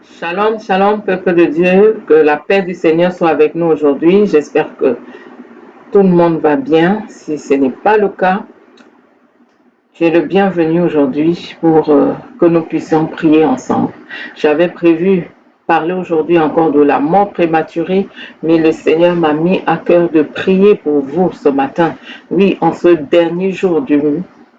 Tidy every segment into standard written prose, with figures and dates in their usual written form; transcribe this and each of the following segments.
Shalom, shalom, peuple de Dieu, que la paix du Seigneur soit avec nous aujourd'hui. J'espère que tout le monde va bien. Si ce n'est pas le cas, tu es le bienvenu aujourd'hui pour que nous puissions prier ensemble. J'avais prévu parler aujourd'hui encore de la mort prématurée, mais le Seigneur m'a mis à cœur de prier pour vous ce matin. Oui, en ce dernier jour du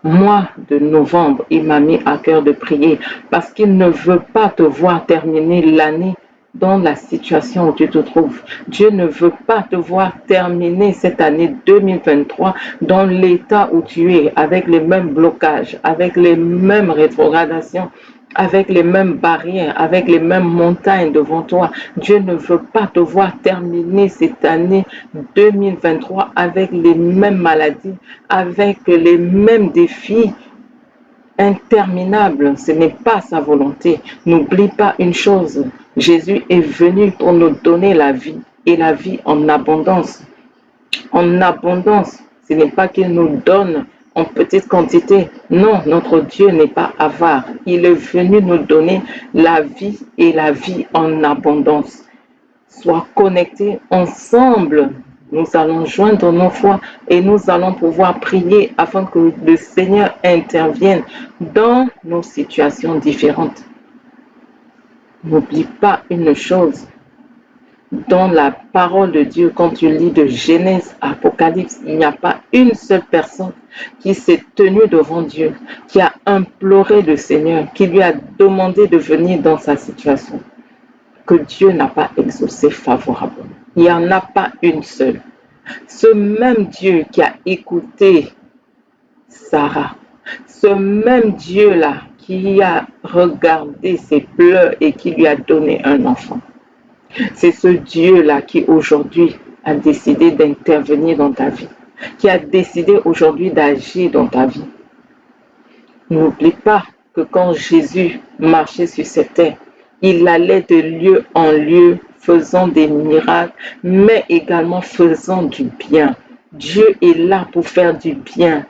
mois de novembre, il m'a mis à cœur de prier parce qu'il ne veut pas te voir terminer l'année dans la situation où tu te trouves. Dieu ne veut pas te voir terminer cette année 2023 dans l'état où tu es, avec les mêmes blocages, avec les mêmes rétrogradations, avec les mêmes barrières, avec les mêmes montagnes devant toi. Dieu ne veut pas te voir terminer cette année 2023 avec les mêmes maladies, avec les mêmes défis interminables. Ce n'est pas sa volonté. N'oublie pas une chose, Jésus est venu pour nous donner la vie et la vie en abondance. En abondance, ce n'est pas qu'il nous donne en petite quantité. Non, notre Dieu n'est pas avare. Il est venu nous donner la vie et la vie en abondance. Sois connectés ensemble. Nous allons joindre nos foi et nous allons pouvoir prier afin que le Seigneur intervienne dans nos situations différentes. N'oublie pas une chose, dans la parole de Dieu, quand tu lis de Genèse à Apocalypse, il n'y a pas une seule personne qui s'est tenue devant Dieu, qui a imploré le Seigneur, qui lui a demandé de venir dans sa situation, que Dieu n'a pas exaucé favorablement. Il n'y en a pas une seule. Ce même Dieu qui a écouté Sarah, ce même Dieu-là qui a regardé ses pleurs et qui lui a donné un enfant, c'est ce Dieu-là qui aujourd'hui a décidé d'intervenir dans ta vie, qui a décidé aujourd'hui d'agir dans ta vie. N'oublie pas que quand Jésus marchait sur cette terre, il allait de lieu en lieu faisant des miracles, mais également faisant du bien. Dieu est là pour faire du bien.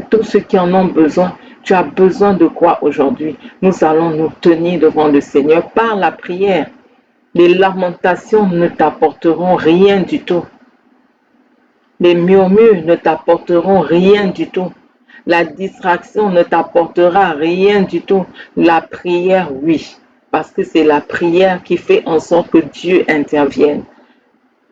Tous ceux qui en ont besoin, tu as besoin de quoi aujourd'hui? Nous allons nous tenir devant le Seigneur par la prière. Les lamentations ne t'apporteront rien du tout. Les murmures ne t'apporteront rien du tout. La distraction ne t'apportera rien du tout. La prière, oui, parce que c'est la prière qui fait en sorte que Dieu intervienne.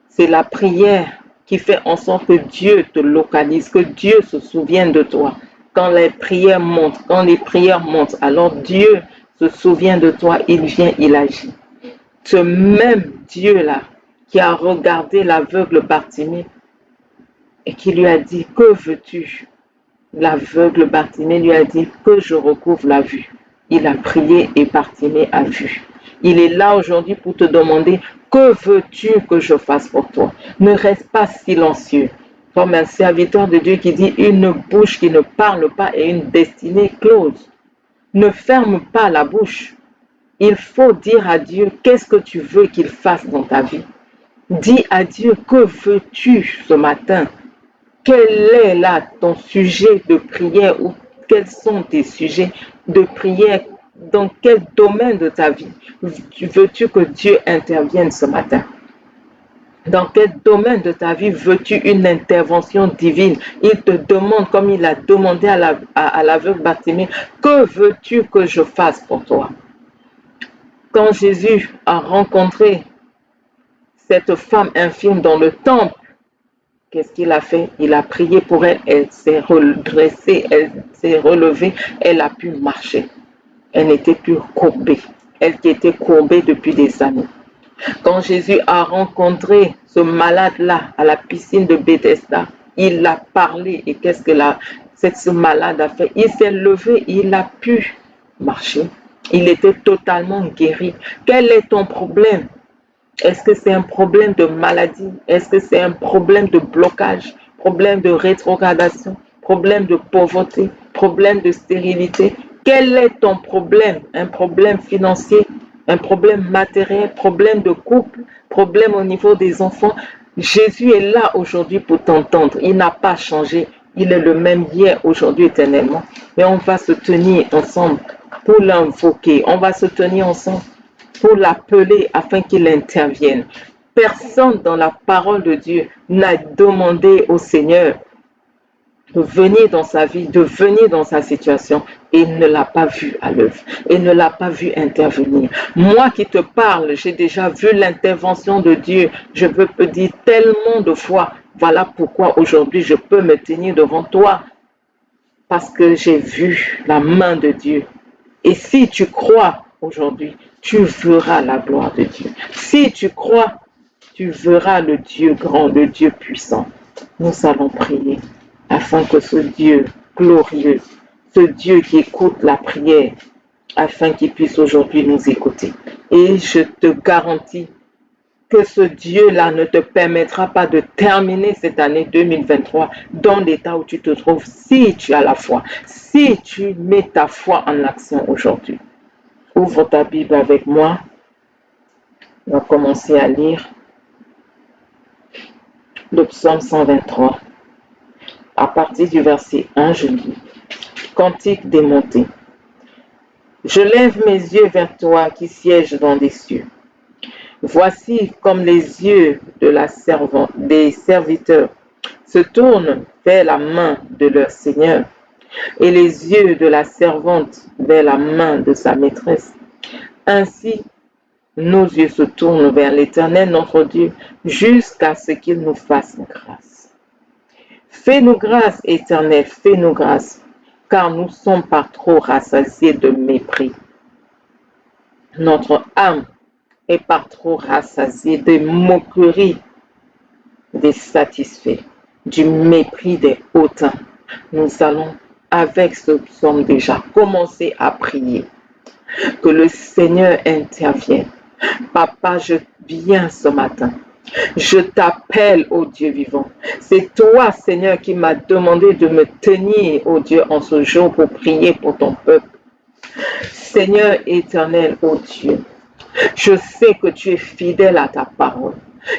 C'est la prière qui fait en sorte que Dieu te localise, que Dieu se souvienne de toi. Quand les prières montent, alors Dieu se souvient de toi, il vient, il agit. Ce même Dieu-là qui a regardé l'aveugle Bartimée et qui lui a dit, que veux-tu? L'aveugle Bartimée lui a dit, que je recouvre la vue. Il a prié et Bartimée a vu. Il est là aujourd'hui pour te demander, que veux-tu que je fasse pour toi? Ne reste pas silencieux. Comme un serviteur de Dieu qui dit, une bouche qui ne parle pas et une destinée close. Ne ferme pas la bouche. Il faut dire à Dieu, qu'est-ce que tu veux qu'il fasse dans ta vie? Dis à Dieu, que veux-tu ce matin? Quel est là ton sujet de prière ou quels sont tes sujets de prière? Dans quel domaine de ta vie veux-tu que Dieu intervienne ce matin? Dans quel domaine de ta vie veux-tu une intervention divine? Il te demande, comme il a demandé à l'aveugle Bartimée, que veux-tu que je fasse pour toi? Quand Jésus a rencontré cette femme infirme dans le temple, qu'est-ce qu'il a fait? Il a prié pour elle, elle s'est redressée, elle s'est relevée, elle a pu marcher. Elle n'était plus courbée, elle qui était courbée depuis des années. Quand Jésus a rencontré ce malade-là à la piscine de Bethesda, il a parlé et qu'est-ce que ce malade a fait? Il s'est levé, il a pu marcher. Il était totalement guéri. Quel est ton problème? Est-ce que c'est un problème de maladie? Est-ce que c'est un problème de blocage? Problème de rétrogradation? Problème de pauvreté? Problème de stérilité? Quel est ton problème? Un problème financier? Un problème matériel? Problème de couple? Problème au niveau des enfants? Jésus est là aujourd'hui pour t'entendre. Il n'a pas changé. Il est le même hier, aujourd'hui, éternellement. Mais on va se tenir ensemble pour l'invoquer. On va se tenir ensemble pour l'appeler afin qu'il intervienne. Personne dans la parole de Dieu n'a demandé au Seigneur de venir dans sa vie, de venir dans sa situation, et ne l'a pas vu à l'œuvre, et ne l'a pas vu intervenir. Moi qui te parle, j'ai déjà vu l'intervention de Dieu. Je peux te dire tellement de fois, voilà pourquoi aujourd'hui je peux me tenir devant toi, parce que j'ai vu la main de Dieu. Et si tu crois aujourd'hui, tu verras la gloire de Dieu. Si tu crois, tu verras le Dieu grand, le Dieu puissant. Nous allons prier afin que ce Dieu glorieux, ce Dieu qui écoute la prière, afin qu'il puisse aujourd'hui nous écouter. Et je te garantis que ce Dieu-là ne te permettra pas de terminer cette année 2023 dans l'état où tu te trouves si tu as la foi, si tu mets ta foi en action aujourd'hui. Ouvre ta Bible avec moi. On va commencer à lire le psaume 123. À partir du verset 1, je lis. Cantique des montées. Je lève mes yeux vers toi qui sièges dans les cieux. Voici comme les yeux de des serviteurs se tournent vers la main de leur Seigneur et les yeux de la servante vers la main de sa maîtresse. Ainsi, nos yeux se tournent vers l'Éternel notre Dieu jusqu'à ce qu'il nous fasse grâce. Fais-nous grâce, Éternel, fais-nous grâce, car nous sommes par trop rassasiés de mépris. Notre âme est par trop rassasiée de moqueries des satisfaits, du mépris des hautains. Nous allons, avec ce psaume déjà, commencer à prier. Que le Seigneur intervienne. Papa, je viens ce matin. Je t'appelle, ô Dieu vivant. C'est toi, Seigneur, qui m'as demandé de me tenir, ô Dieu, en ce jour pour prier pour ton peuple. Seigneur éternel, ô Dieu, je sais que tu es fidèle à ta parole.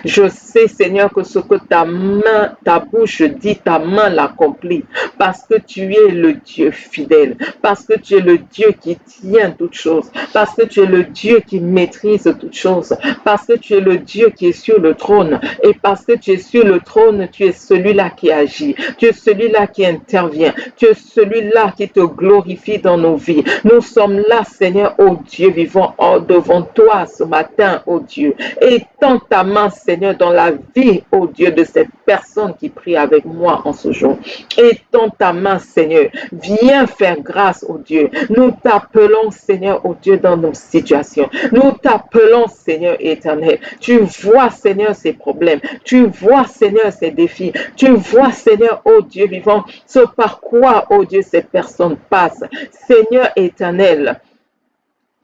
Je sais, Seigneur, que ce que ta bouche dit, ta main l'accomplit, parce que tu es le Dieu fidèle, parce que tu es le Dieu qui tient toutes choses, parce que tu es le Dieu qui maîtrise toutes choses, parce que tu es le Dieu qui est sur le trône, et parce que tu es sur le trône, tu es celui-là qui agit, tu es celui-là qui intervient, tu es celui-là qui te glorifie dans nos vies. Nous sommes là, Seigneur, ô Dieu vivant, devant toi ce matin, ô Dieu, et tends ta main, Seigneur, dans la vie, ô Dieu, de cette personne qui prie avec moi en ce jour. Étends ta main, Seigneur. Viens faire grâce, ô Dieu. Nous t'appelons, Seigneur, ô Dieu, dans nos situations. Nous t'appelons, Seigneur éternel. Tu vois, Seigneur, ces problèmes. Tu vois, Seigneur, ces défis. Tu vois, Seigneur, ô Dieu vivant, ce par quoi, ô Dieu, ces personnes passent. Seigneur éternel,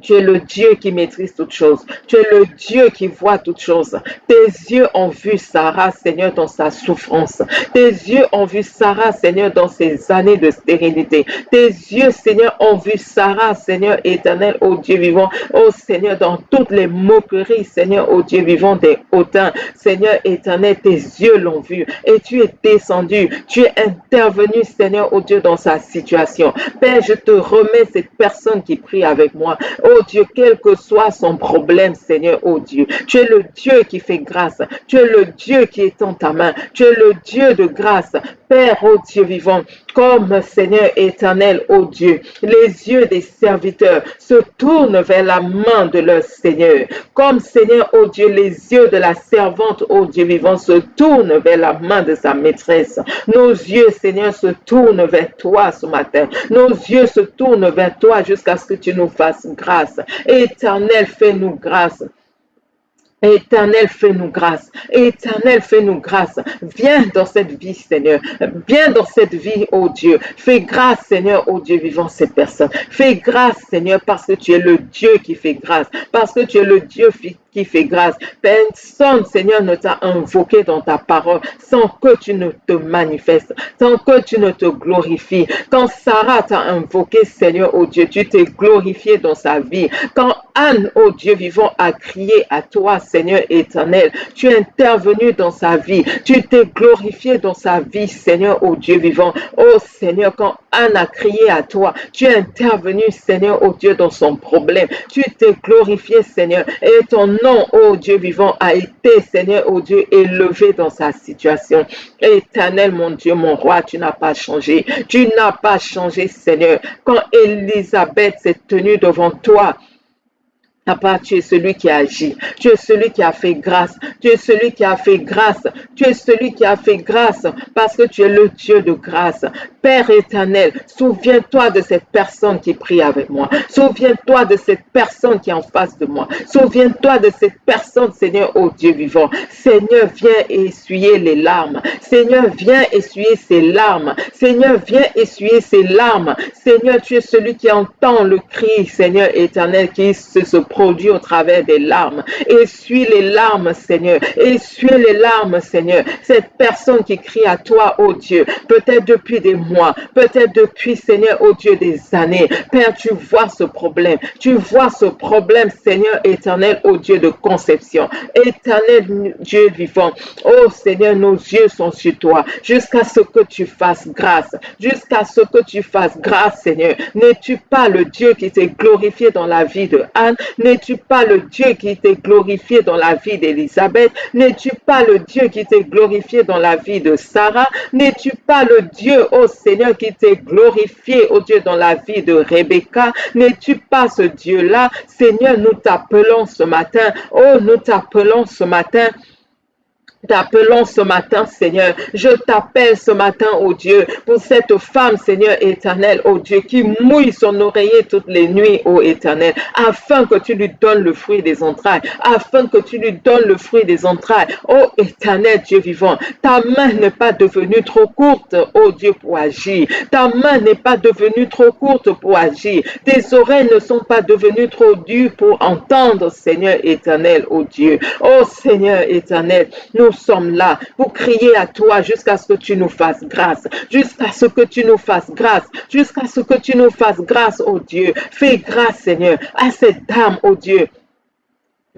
tu es le Dieu qui maîtrise toutes choses. Tu es le Dieu qui voit toutes choses. Tes yeux ont vu Sarah, Seigneur, dans sa souffrance. Tes yeux ont vu Sarah, Seigneur, dans ses années de stérilité. Tes yeux, Seigneur, ont vu Sarah, Seigneur éternel, ô Dieu vivant. Ô Seigneur, dans toutes les moqueries, Seigneur, ô Dieu vivant des hautains. Seigneur éternel, tes yeux l'ont vu. Et tu es descendu. Tu es intervenu, Seigneur, ô Dieu, dans sa situation. Père, je te remets cette personne qui prie avec moi. Oh Dieu, quel que soit son problème, Seigneur, oh Dieu, tu es le Dieu qui fait grâce. Tu es le Dieu qui étend ta main. Tu es le Dieu de grâce. Père, oh Dieu vivant, comme Seigneur éternel, oh Dieu, les yeux des serviteurs se tournent vers la main de leur Seigneur. Comme Seigneur, oh Dieu, les yeux de la servante, oh Dieu vivant, se tournent vers la main de sa maîtresse. Nos yeux, Seigneur, se tournent vers toi ce matin. Nos yeux se tournent vers toi jusqu'à ce que tu nous fasses grâce. Éternel, fais-nous grâce. Éternel, fais-nous grâce. Éternel, fais-nous grâce. Viens dans cette vie, Seigneur. Viens dans cette vie, oh Dieu. Fais grâce, Seigneur, oh Dieu vivant, cette personne. Fais grâce, Seigneur, parce que tu es le Dieu qui fait grâce. Parce que tu es le Dieu qui qui fait grâce. Personne, Seigneur, ne t'a invoqué dans ta parole sans que tu ne te manifestes, sans que tu ne te glorifies. Quand Sarah t'a invoqué, Seigneur, oh Dieu, tu t'es glorifié dans sa vie. Quand Anne, oh Dieu vivant, a crié à toi, Seigneur éternel, tu es intervenu dans sa vie. Tu t'es glorifié dans sa vie, Seigneur, oh Dieu vivant. Oh Seigneur, quand Anne a crié à toi, tu es intervenu, Seigneur, oh Dieu, dans son problème. Tu t'es glorifié, Seigneur, et ton nom, oh Dieu vivant, a été, Seigneur, oh Dieu, élevé dans sa situation. Éternel, mon Dieu, mon roi, tu n'as pas changé. Tu n'as pas changé, Seigneur. Quand Élisabeth s'est tenue devant toi, Papa, tu es celui qui agit. Tu es celui qui a fait grâce. Tu es celui qui a fait grâce. Tu es celui qui a fait grâce parce que tu es le Dieu de grâce. Père éternel, souviens-toi de cette personne qui prie avec moi. Souviens-toi de cette personne qui est en face de moi. Souviens-toi de cette personne, Seigneur, ô Dieu vivant. Seigneur, viens essuyer les larmes. Seigneur, viens essuyer ses larmes. Seigneur, viens essuyer ses larmes. Seigneur, tu es celui qui entend le cri, Seigneur éternel, qui se produit au travers des larmes. Essuie les larmes, Seigneur. Essuie les larmes, Seigneur. Cette personne qui crie à toi, ô Dieu, peut-être depuis des mois, peut-être depuis, Seigneur, ô Dieu, des années. Père, tu vois ce problème. Tu vois ce problème, Seigneur éternel, ô Dieu de conception. Éternel Dieu vivant. Oh Seigneur, nos yeux sont sur toi. Jusqu'à ce que tu fasses grâce. Jusqu'à ce que tu fasses grâce, Seigneur. N'es-tu pas le Dieu qui t'est glorifié dans la vie de Anne? N'es-tu pas le Dieu qui t'est glorifié dans la vie d'Élisabeth? N'es-tu pas le Dieu qui t'est glorifié dans la vie de Sarah? N'es-tu pas le Dieu, oh Seigneur, qui t'est glorifié, oh Dieu, dans la vie de Rebecca? N'es-tu pas ce Dieu-là? Seigneur, nous t'appelons ce matin. Oh, nous t'appelons ce matin. T'appelons ce matin, Seigneur. Je t'appelle ce matin, oh Dieu, pour cette femme, Seigneur éternel, oh Dieu, qui mouille son oreiller toutes les nuits, oh éternel, afin que tu lui donnes le fruit des entrailles, afin que tu lui donnes le fruit des entrailles, oh éternel Dieu vivant. Ta main n'est pas devenue trop courte, oh Dieu, pour agir. Ta main n'est pas devenue trop courte pour agir. Tes oreilles ne sont pas devenues trop dures pour entendre, Seigneur éternel, oh Dieu. Oh Seigneur éternel, nous sommes là pour crier à toi jusqu'à ce que tu nous fasses grâce, jusqu'à ce que tu nous fasses grâce, jusqu'à ce que tu nous fasses grâce, oh Dieu. Fais grâce, Seigneur, à cette dame, oh Dieu,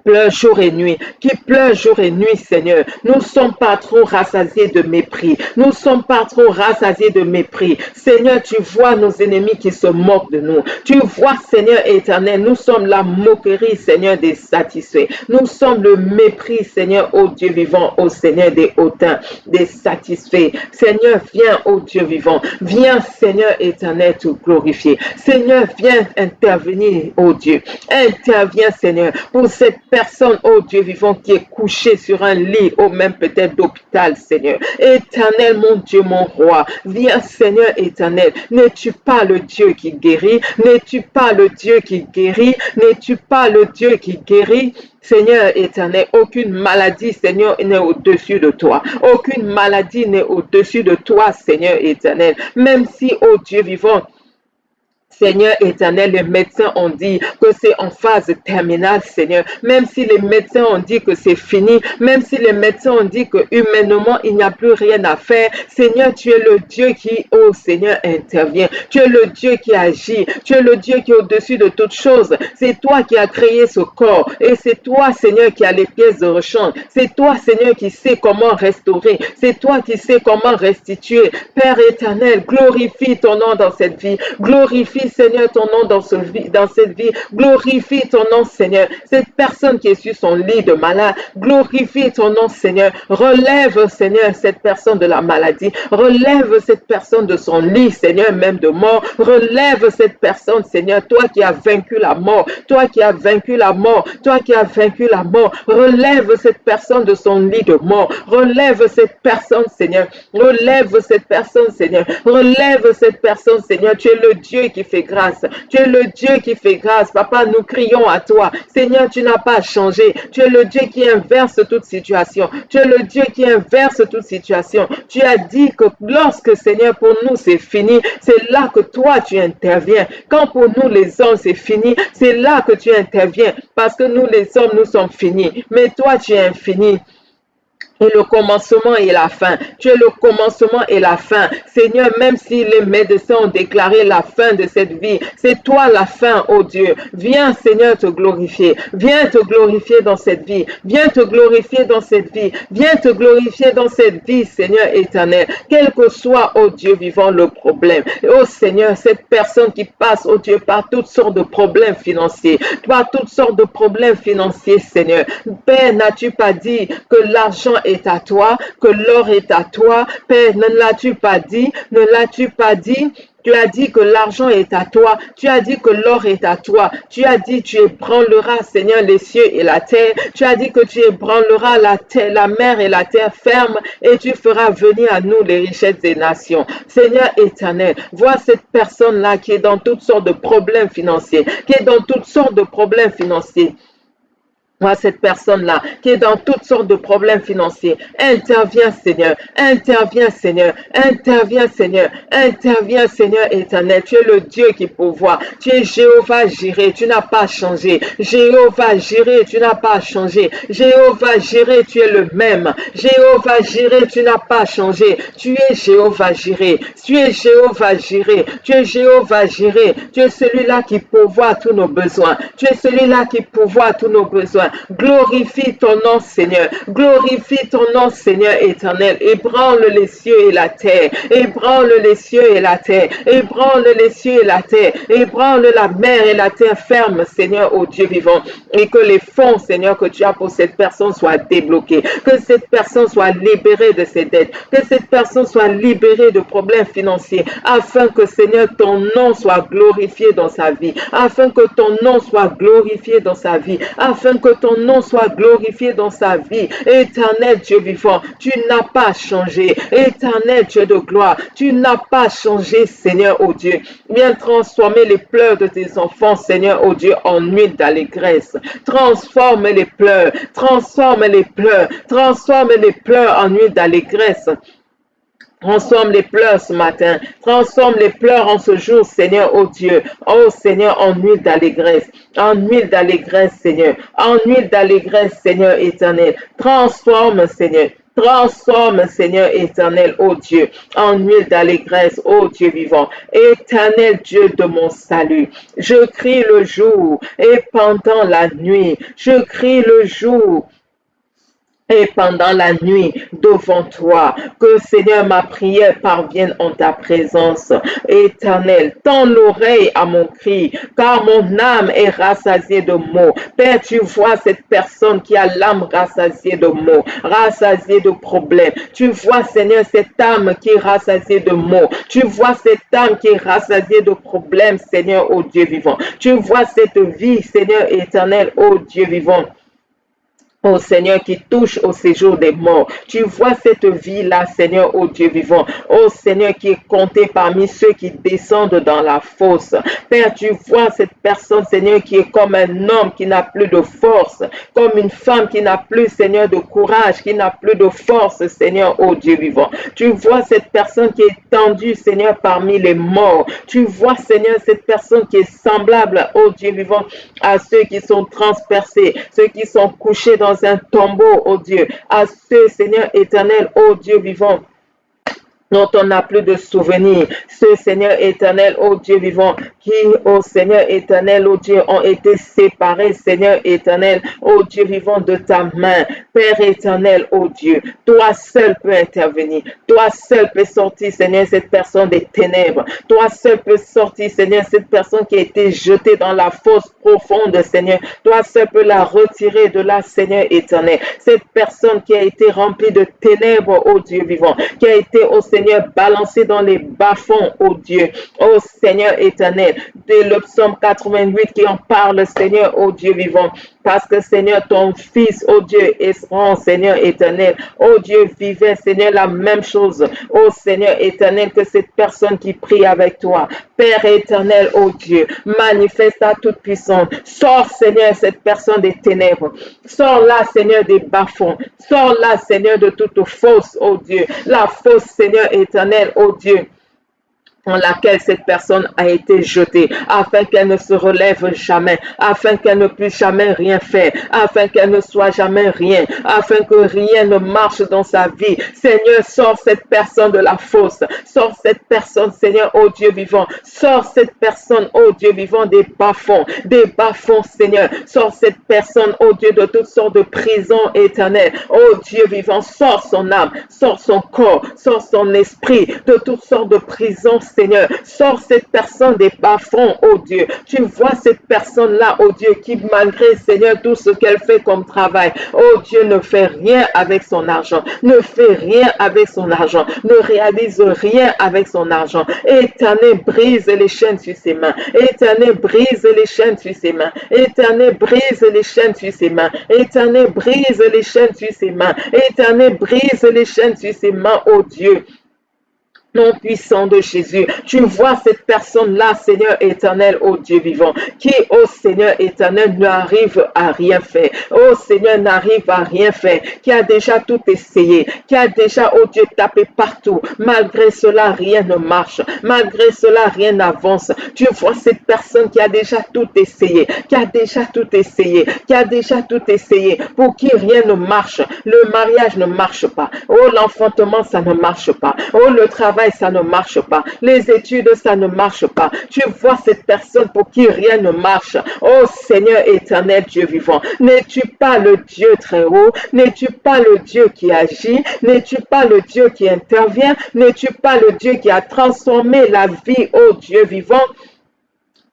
pleure jour et nuit, qui pleure jour et nuit, Seigneur. Nous ne sommes pas trop rassasiés de mépris. Nous ne sommes pas trop rassasiés de mépris. Seigneur, tu vois nos ennemis qui se moquent de nous. Tu vois, Seigneur éternel, nous sommes la moquerie, Seigneur, des satisfaits. Nous sommes le mépris, Seigneur, ô Dieu vivant, ô Seigneur des hautains, des satisfaits. Seigneur, viens, ô Dieu vivant. Viens, Seigneur éternel, te glorifier. Seigneur, viens intervenir, ô Dieu. Interviens, Seigneur, pour cette personne, oh Dieu vivant, qui est couchée sur un lit, ou même peut-être d'hôpital, Seigneur. Éternel, mon Dieu, mon roi, viens, Seigneur éternel. N'es-tu pas le Dieu qui guérit? N'es-tu pas le Dieu qui guérit? N'es-tu pas le Dieu qui guérit? Seigneur éternel, aucune maladie, Seigneur, n'est au-dessus de toi. Aucune maladie n'est au-dessus de toi, Seigneur éternel. Même si, oh Dieu vivant, Seigneur éternel, les médecins ont dit que c'est en phase terminale, Seigneur. Même si les médecins ont dit que c'est fini, même si les médecins ont dit que humainement, il n'y a plus rien à faire, Seigneur, tu es le Dieu qui, oh Seigneur, intervient. Tu es le Dieu qui agit. Tu es le Dieu qui est au-dessus de toutes choses. C'est toi qui as créé ce corps. Et c'est toi, Seigneur, qui as les pièces de rechange. C'est toi, Seigneur, qui sais comment restaurer. C'est toi qui sais comment restituer. Père éternel, glorifie ton nom dans cette vie. Glorifie, Seigneur, ton nom dans cette vie. Glorifie ton nom, Seigneur. Cette personne qui est sur son lit de malade, glorifie ton nom, Seigneur. Relève, Seigneur, cette personne de la maladie. Relève cette personne de son lit, Seigneur, même de mort. Relève cette personne, Seigneur, toi qui as vaincu la mort. Toi qui as vaincu la mort. Toi qui as vaincu la mort. Relève cette personne de son lit de mort. Relève cette personne, Seigneur. Relève cette personne, Seigneur. Relève cette personne, Seigneur. Tu es le Dieu qui fait fait grâce. Tu es le Dieu qui fait grâce. Papa, nous crions à toi. Seigneur, tu n'as pas changé. Tu es le Dieu qui inverse toute situation. Tu es le Dieu qui inverse toute situation. Tu as dit que lorsque, Seigneur, pour nous c'est fini, c'est là que toi tu interviens. Quand pour nous les hommes c'est fini, c'est là que tu interviens. Parce que nous les hommes, nous sommes finis. Mais toi tu es infini. Et le commencement et la fin. Tu es le commencement et la fin. Seigneur, même si les médecins ont déclaré la fin de cette vie, c'est toi la fin, oh Dieu. Viens, Seigneur, te glorifier. Viens te glorifier dans cette vie. Viens te glorifier dans cette vie. Viens te glorifier dans cette vie, Seigneur éternel. Quel que soit, oh Dieu vivant, le problème. Oh Seigneur, cette personne qui passe, oh Dieu, par toutes sortes de problèmes financiers, par toutes sortes de problèmes financiers, Seigneur. Père, n'as-tu pas dit que l'argent est à toi, que l'or est à toi? Père, ne l'as-tu pas dit? Ne l'as-tu pas dit? Tu as dit que l'argent est à toi. Tu as dit que l'or est à toi. Tu as dit tu ébranleras, Seigneur, les cieux et la terre. Tu as dit que tu ébranleras la terre, la mer et la terre ferme, et tu feras venir à nous les richesses des nations. Seigneur éternel, vois cette personne-là qui est dans toutes sortes de problèmes financiers, qui est dans toutes sortes de problèmes financiers. Moi, cette personne-là qui est dans toutes sortes de problèmes financiers, interviens Seigneur, interviens Seigneur, interviens Seigneur, interviens Seigneur éternel. Tu es le Dieu qui pourvoit. Tu es Jéhovah Jireh, tu n'as pas changé. Jéhovah Jireh, tu n'as pas changé. Jéhovah Jireh, tu es le même. Jéhovah Jireh, tu n'as pas changé. Tu es Jéhovah Jireh, tu es Jéhovah Jireh, tu es Jéhovah Jireh. Tu es celui-là qui pourvoit tous nos besoins. Tu es celui-là qui pourvoit tous nos besoins. Glorifie ton nom, Seigneur. Glorifie ton nom, Seigneur éternel. Ébranle les cieux et la terre. Ébranle les cieux et la terre. Ébranle les cieux et la terre. Ébranle la mer et la terre ferme, Seigneur, ô Dieu vivant. Et que les fonds, Seigneur, que tu as pour cette personne soient débloqués. Que cette personne soit libérée de ses dettes. Que cette personne soit libérée de problèmes financiers. Afin que, Seigneur, ton nom soit glorifié dans sa vie. Afin que ton nom soit glorifié dans sa vie. Afin que ton nom soit glorifié dans sa vie. Éternel Dieu vivant, tu n'as pas changé. Éternel Dieu de gloire, tu n'as pas changé, Seigneur, oh Dieu. Viens transformer les pleurs de tes enfants, Seigneur, oh Dieu, en huile d'allégresse. Transforme les pleurs, transforme les pleurs, transforme les pleurs en huile d'allégresse. Transforme les pleurs ce matin. Transforme les pleurs en ce jour, Seigneur, oh Dieu. Oh Seigneur, en huile d'allégresse. En huile d'allégresse, Seigneur. En huile d'allégresse, Seigneur éternel. Transforme, Seigneur. Transforme, Seigneur éternel, ô Dieu, en huile d'allégresse, ô Dieu vivant. Éternel Dieu de mon salut, je crie le jour et pendant la nuit. Je crie le jour et pendant la nuit devant toi, que Seigneur ma prière parvienne en ta présence. Éternel, tends l'oreille à mon cri, car mon âme est rassasiée de maux. Père, tu vois cette personne qui a l'âme rassasiée de maux, rassasiée de problèmes. Tu vois, Seigneur, cette âme qui est rassasiée de maux. Tu vois cette âme qui est rassasiée de problèmes, Seigneur, ô Dieu vivant. Tu vois cette vie, Seigneur éternel, ô Dieu vivant. Oh Seigneur, qui touche au séjour des morts. Tu vois cette vie-là, Seigneur, oh Dieu vivant. Oh Seigneur, qui est compté parmi ceux qui descendent dans la fosse. Père, tu vois cette personne, Seigneur, qui est comme un homme qui n'a plus de force, comme une femme qui n'a plus, Seigneur, de courage, qui n'a plus de force, Seigneur, oh Dieu vivant. Tu vois cette personne qui est tendue, Seigneur, parmi les morts. Tu vois, Seigneur, cette personne qui est semblable, oh Dieu vivant, à ceux qui sont transpercés, ceux qui sont couchés dans un tombeau, oh Dieu, à ceux, Seigneur éternel, oh Dieu vivant, dont on n'a plus de souvenirs. Ce Seigneur éternel, ô Dieu vivant, qui, ô Seigneur éternel, ô Dieu, ont été séparés, Seigneur éternel, ô Dieu vivant, de ta main. Père éternel, ô Dieu, toi seul peux intervenir. Toi seul peux sortir, Seigneur, cette personne des ténèbres. Toi seul peux sortir, Seigneur, cette personne qui a été jetée dans la fosse profonde, Seigneur. Toi seul peux la retirer de là, Seigneur éternel. Cette personne qui a été remplie de ténèbres, ô Dieu vivant, qui a été, ô Seigneur, balancé dans les bas-fonds, ô Dieu, ô Seigneur éternel, de le psaume 88 qui en parle, Seigneur, ô Dieu vivant, parce que Seigneur, ton Fils, oh Dieu, Esron, Seigneur éternel, oh Dieu, vivait, Seigneur, la même chose, oh Seigneur éternel, que cette personne qui prie avec toi. Père éternel, oh Dieu, manifeste ta toute puissance. Sors, Seigneur, cette personne des ténèbres. Sors là, Seigneur, des bas-fonds. Sors là, Seigneur, de toute fausse, oh Dieu. La fausse, Seigneur éternel, oh Dieu, dans laquelle cette personne a été jetée, afin qu'elle ne se relève jamais, afin qu'elle ne puisse jamais rien faire, afin qu'elle ne soit jamais rien, afin que rien ne marche dans sa vie. Seigneur, sors cette personne de la fosse, sors cette personne, Seigneur, ô Dieu vivant, sors cette personne, ô Dieu vivant, des bas-fonds, Seigneur, sors cette personne, ô Dieu, de toutes sortes de prisons éternelles, ô Dieu vivant, sors son âme, sors son corps, sors son esprit, de toutes sortes de prisons, Seigneur, sors cette personne des bas-fonds, oh Dieu. Tu vois cette personne-là, oh Dieu, qui malgré, Seigneur, tout ce qu'elle fait comme travail, oh Dieu, ne fait rien avec son argent, ne fait rien avec son argent, ne réalise rien avec son argent. Éternel, brise les chaînes sur ses mains. Éternel, brise les chaînes sur ses mains. Éternel, brise les chaînes sur ses mains. Éternel, brise les chaînes sur ses mains. Éternel, brise les chaînes sur ses mains, oh Dieu. Nom puissant de Jésus, tu vois cette personne-là, Seigneur éternel, ô Dieu vivant, qui, ô Seigneur éternel, n'arrive à rien faire. Ô Seigneur, n'arrive à rien faire, qui a déjà tout essayé, qui a déjà, ô Dieu, tapé partout. Malgré cela, rien ne marche. Malgré cela, rien n'avance. Tu vois cette personne qui a déjà tout essayé, qui a déjà tout essayé, qui a déjà tout essayé, pour qui rien ne marche. Le mariage ne marche pas. Oh, l'enfantement, ça ne marche pas. Oh, le travail, ça ne marche pas. Les études, ça ne marche pas. Tu vois cette personne pour qui rien ne marche. Oh Seigneur éternel, Dieu vivant, n'es-tu pas le Dieu très haut? N'es-tu pas le Dieu qui agit? N'es-tu pas le Dieu qui intervient? N'es-tu pas le Dieu qui a transformé la vie, oh Dieu vivant?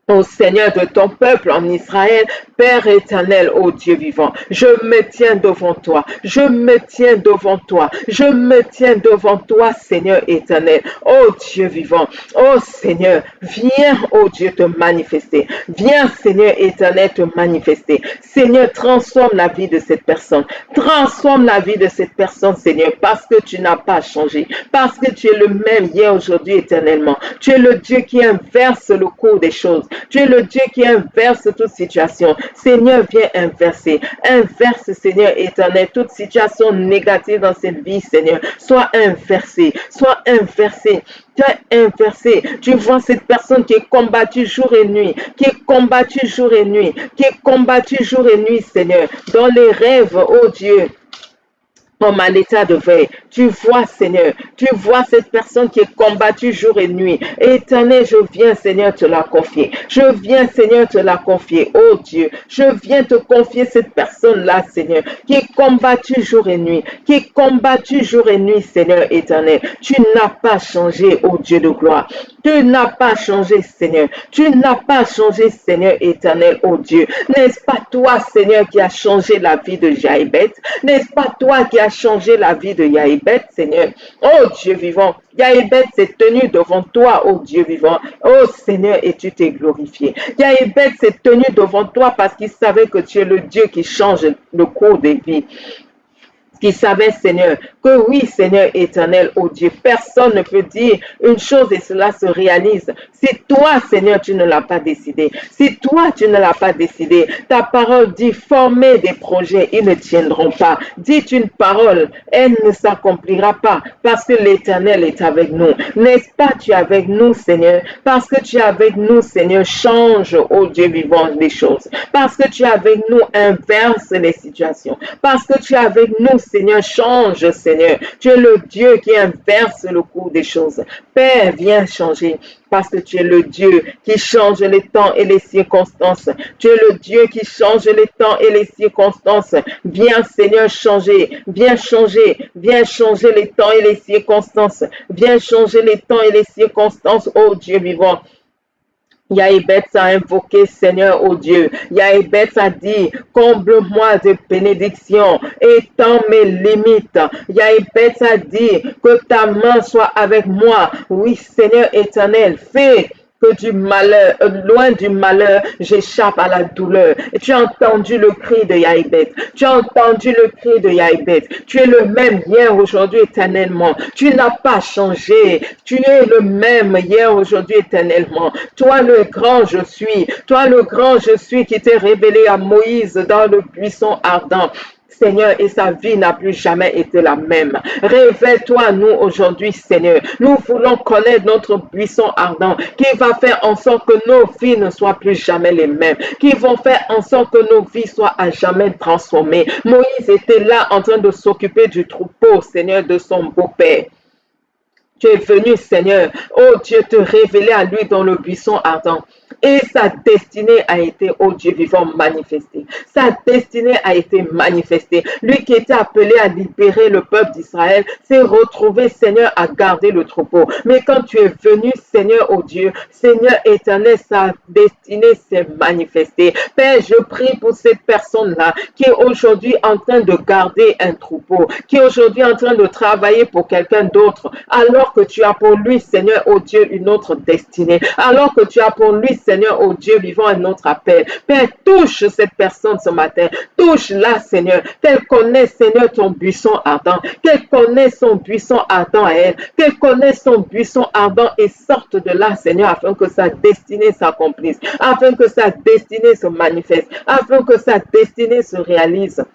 Ô Seigneur de ton peuple en Israël, Père éternel, ô Dieu vivant, je me tiens devant toi, je me tiens devant toi, je me tiens devant toi, Seigneur éternel, ô Dieu vivant, ô Seigneur, viens, ô Dieu, te manifester, viens, Seigneur éternel, te manifester. Seigneur, transforme la vie de cette personne, transforme la vie de cette personne, Seigneur, parce que tu n'as pas changé, parce que tu es le même hier, aujourd'hui, éternellement. Tu es le Dieu qui inverse le cours des choses. Tu es le Dieu qui inverse toute situation. Seigneur, viens inverser. Inverse, Seigneur éternel, toute situation négative dans cette vie, Seigneur. Sois inversée. Sois inversée. Tu es inversé. Tu vois cette personne qui est combattue jour et nuit, qui est combattue jour et nuit, qui est combattue jour et nuit, Seigneur, dans les rêves, oh Dieu. Comme à l'état de veille. Tu vois, Seigneur, tu vois cette personne qui est combattue jour et nuit. Éternel, je viens, Seigneur, te la confier. Je viens, Seigneur, te la confier. Oh Dieu, je viens te confier cette personne-là, Seigneur, qui est combattue jour et nuit, qui est combattue jour et nuit, Seigneur éternel. Tu n'as pas changé, oh Dieu de gloire. Tu n'as pas changé, Seigneur. Tu n'as pas changé, Seigneur éternel, oh Dieu. N'est-ce pas toi, Seigneur, qui a changé la vie de Jaïbeth? N'est-ce pas toi qui a changé la vie de Jaïbeth, Seigneur? Oh Dieu vivant, Jaïbeth s'est tenu devant toi, oh Dieu vivant. Oh Seigneur, et tu t'es glorifié. Jaïbeth s'est tenu devant toi parce qu'il savait que tu es le Dieu qui change le cours des vies. Qui savait, Seigneur, que oui, Seigneur éternel, oh Dieu, personne ne peut dire une chose et cela se réalise. Si toi, Seigneur, tu ne l'as pas décidé, si toi, tu ne l'as pas décidé, ta parole dit former des projets, ils ne tiendront pas. Dites une parole, elle ne s'accomplira pas parce que l'éternel est avec nous. N'est-ce pas, tu es avec nous, Seigneur? Parce que tu es avec nous, Seigneur, change, oh Dieu vivant, les choses. Parce que tu es avec nous, inverse les situations. Parce que tu es avec nous, Seigneur, change, Seigneur. Tu es le Dieu qui inverse le cours des choses. Père, viens changer. Parce que tu es le Dieu qui change les temps et les circonstances. Tu es le Dieu qui change les temps et les circonstances. Viens, Seigneur, changer. Viens changer. Viens changer les temps et les circonstances. Viens changer les temps et les circonstances, oh Dieu vivant. Jaïbeth a invoqué, Seigneur, oh Dieu. Jaïbeth a dit, comble-moi de bénédictions, étends mes limites. Jaïbeth a dit, que ta main soit avec moi. Oui, Seigneur éternel, fais que du malheur, loin du malheur, j'échappe à la douleur. Et tu as entendu le cri de Yaïbet. Tu as entendu le cri de Yaïbet. Tu es le même hier, aujourd'hui, éternellement. Tu n'as pas changé. Tu es le même hier, aujourd'hui, éternellement. Toi, le grand je suis. Toi, le grand je suis qui t'est révélé à Moïse dans le buisson ardent. Seigneur, et sa vie n'a plus jamais été la même. Révèle-toi à nous aujourd'hui, Seigneur. Nous voulons connaître notre buisson ardent qui va faire en sorte que nos vies ne soient plus jamais les mêmes, qui vont faire en sorte que nos vies soient à jamais transformées. Moïse était là en train de s'occuper du troupeau, Seigneur, de son beau-père. Tu es venu, Seigneur, oh Dieu, te révéler à lui dans le buisson ardent. Et sa destinée a été, oh Dieu vivant, manifestée. Sa destinée a été manifestée. Lui qui était appelé à libérer le peuple d'Israël s'est retrouvé, Seigneur, à garder le troupeau. Mais quand tu es venu, Seigneur, oh Dieu, Seigneur éternel, sa destinée s'est manifestée. Père, je prie pour cette personne-là qui est aujourd'hui en train de garder un troupeau, qui est aujourd'hui en train de travailler pour quelqu'un d'autre, alors que tu as pour lui, Seigneur, oh Dieu, une autre destinée, alors que tu as pour lui, Seigneur, oh Dieu, vivant un autre appel. Père, touche cette personne ce matin, touche-la, Seigneur, qu'elle connaisse, Seigneur, ton buisson ardent, qu'elle connaisse son buisson ardent à elle, qu'elle connaisse son buisson ardent et sorte de là, Seigneur, afin que sa destinée s'accomplisse, afin que sa destinée se manifeste, afin que sa destinée se réalise.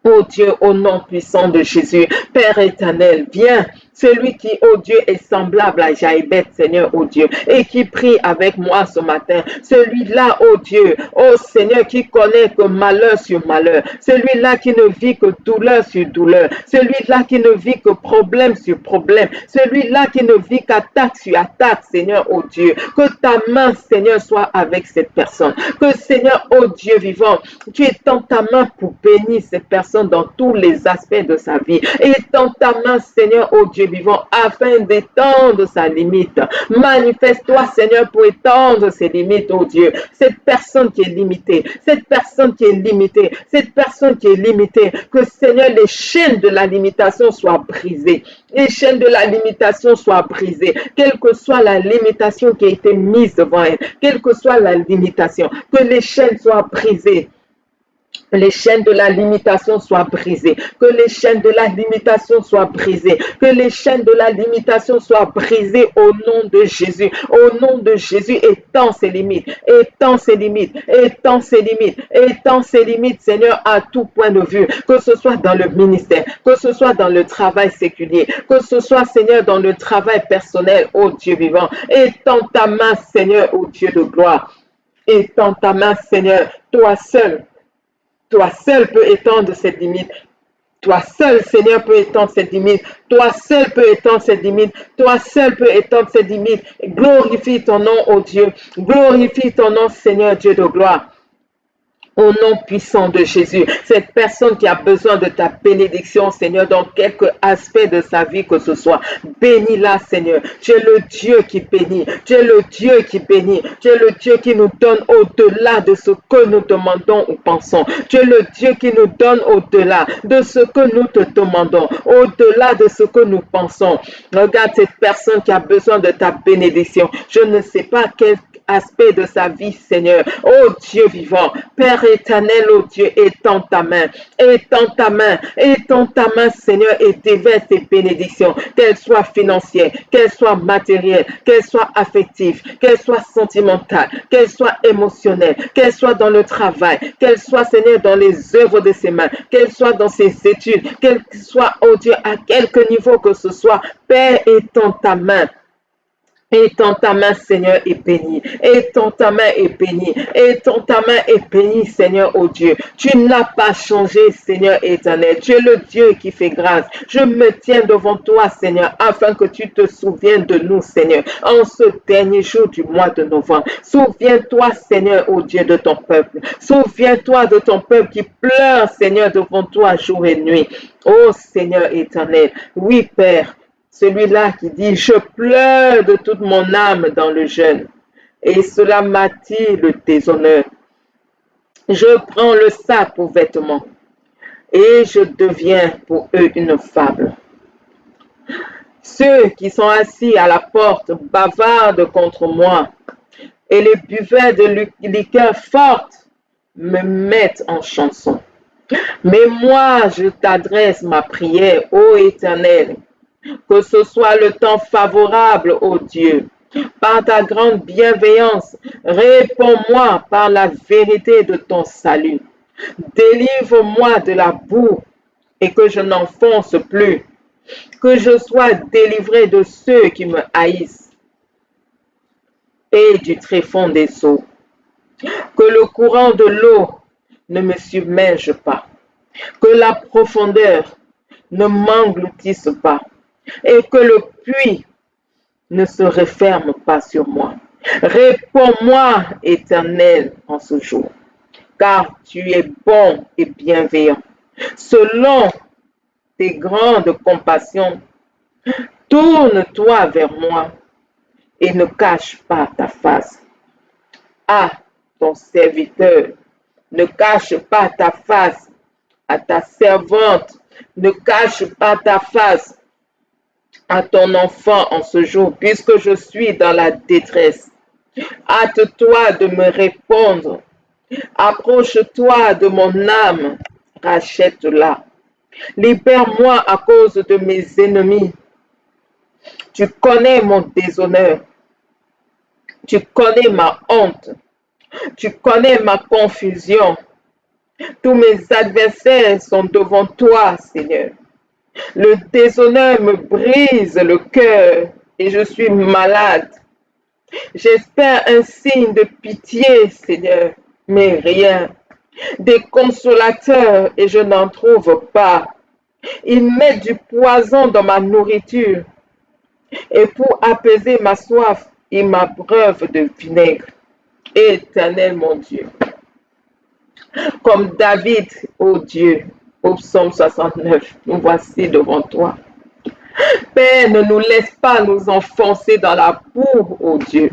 Oh Dieu, au nom puissant de Jésus, Père éternel, viens, celui qui, oh Dieu, est semblable à Jaïbet, Seigneur, oh Dieu, et qui prie avec moi ce matin. Celui-là, oh Dieu, oh Seigneur, qui connaît que malheur sur malheur. Celui-là qui ne vit que douleur sur douleur. Celui-là qui ne vit que problème sur problème. Celui-là qui ne vit qu'attaque sur attaque, Seigneur, oh Dieu. Que ta main, Seigneur, soit avec cette personne. Que, Seigneur, oh Dieu vivant, tu étends ta main pour bénir cette personne dans tous les aspects de sa vie. Étends ta main, Seigneur, oh Dieu vivant, afin d'étendre sa limite. Manifeste-toi, Seigneur, pour étendre ses limites, oh Dieu. Cette personne qui est limitée, cette personne qui est limitée, cette personne qui est limitée, que, Seigneur, les chaînes de la limitation soient brisées. Les chaînes de la limitation soient brisées. Quelle que soit la limitation qui a été mise devant elle, quelle que soit la limitation, que les chaînes soient brisées. Les chaînes de la limitation soient brisées, que les chaînes de la limitation soient brisées, que les chaînes de la limitation soient brisées au nom de Jésus. Au nom de Jésus, étends ses limites, étends ses limites, étends ses limites, étends ses limites, Seigneur, à tout point de vue, que ce soit dans le ministère, que ce soit dans le travail séculier, que ce soit, Seigneur, dans le travail personnel, ô Dieu vivant. Étends ta main, Seigneur, ô Dieu de gloire. Étends ta main, Seigneur, toi seul. Toi seul peux étendre cette limite. Toi seul, Seigneur, peut étendre cette limite. Toi seul peut étendre cette limite. Toi seul peut étendre cette limite. Glorifie ton nom, ô Dieu. Glorifie ton nom, Seigneur, Dieu de gloire. Au nom puissant de Jésus, cette personne qui a besoin de ta bénédiction, Seigneur, dans quelque aspect de sa vie que ce soit, bénis-la, Seigneur. Tu es le Dieu qui bénit. Tu es le Dieu qui bénit. Tu es le Dieu qui nous donne au-delà de ce que nous demandons ou pensons. Tu es le Dieu qui nous donne au-delà de ce que nous te demandons, au-delà de ce que nous pensons. Regarde cette personne qui a besoin de ta bénédiction. Je ne sais pas quel aspect de sa vie, Seigneur. Oh Dieu vivant, Père éternel, oh Dieu, étends ta main, étends ta main, étends ta main, Seigneur, et déverse tes bénédictions, qu'elles soient financières, qu'elles soient matérielles, qu'elles soient affectives, qu'elles soient sentimentales, qu'elles soient émotionnelles, qu'elles soient dans le travail, qu'elles soient, Seigneur, dans les œuvres de ses mains, qu'elles soient dans ses études, qu'elles soient, oh Dieu, à quelque niveau que ce soit. Père, étends ta main. Étends ta main, Seigneur, et bénis. Étends ta main et bénis. Étends ta main et bénis, Seigneur, oh Dieu. Tu n'as pas changé, Seigneur éternel. Tu es le Dieu qui fait grâce. Je me tiens devant toi, Seigneur, afin que tu te souviennes de nous, Seigneur, en ce dernier jour du mois de novembre. Souviens-toi, Seigneur, oh Dieu, de ton peuple. Souviens-toi de ton peuple qui pleure, Seigneur, devant toi jour et nuit. Oh Seigneur éternel. Oui, Père. Celui-là qui dit, je pleure de toute mon âme dans le jeûne, et cela m'attire le déshonneur. Je prends le sac pour vêtement, et je deviens pour eux une fable. Ceux qui sont assis à la porte bavardent contre moi, et les buveurs de liqueurs fortes me mettent en chanson. Mais moi, je t'adresse ma prière, ô Éternel, que ce soit le temps favorable, ô Dieu. Par ta grande bienveillance, réponds-moi par la vérité de ton salut. Délivre-moi de la boue et que je n'enfonce plus, que je sois délivré de ceux qui me haïssent et du tréfonds des eaux. Que le courant de l'eau ne me submerge pas, que la profondeur ne m'engloutisse pas et que le puits ne se referme pas sur moi. Réponds-moi, Éternel, en ce jour, car tu es bon et bienveillant. Selon tes grandes compassions, tourne-toi vers moi et ne cache pas ta face. À ton serviteur, ne cache pas ta face. À ta servante, ne cache pas ta face. À ton enfant en ce jour, puisque je suis dans la détresse. Hâte-toi de me répondre. Approche-toi de mon âme. Rachète-la. Libère-moi à cause de mes ennemis. Tu connais mon déshonneur. Tu connais ma honte. Tu connais ma confusion. Tous mes adversaires sont devant toi, Seigneur. Le déshonneur me brise le cœur et je suis malade. J'espère un signe de pitié, Seigneur, mais rien. Des consolateurs et je n'en trouve pas. Ils mettent du poison dans ma nourriture et pour apaiser ma soif, ils m'abreuvent de vinaigre. Éternel mon Dieu, comme David, ô Dieu, au psaume 69, nous voici devant toi. Père, ne nous laisse pas nous enfoncer dans la boue, ô Dieu.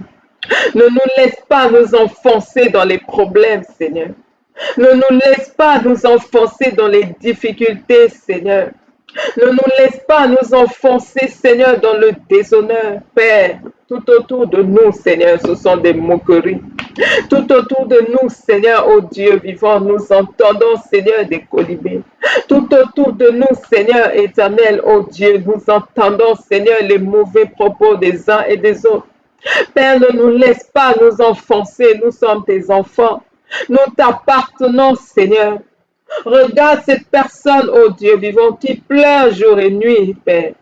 Ne nous laisse pas nous enfoncer dans les problèmes, Seigneur. Ne nous laisse pas nous enfoncer dans les difficultés, Seigneur. Ne nous laisse pas nous enfoncer, Seigneur, dans le déshonneur, Père. Tout autour de nous, Seigneur, ce sont des moqueries. Tout autour de nous, Seigneur, ô Dieu vivant, nous entendons, Seigneur, des colibés. Tout autour de nous, Seigneur éternel, ô Dieu, nous entendons, Seigneur, les mauvais propos des uns et des autres. Père, ne nous laisse pas nous enfoncer, nous sommes tes enfants. Nous t'appartenons, Seigneur. Regarde cette personne, ô Dieu vivant, qui pleure jour et nuit, Père.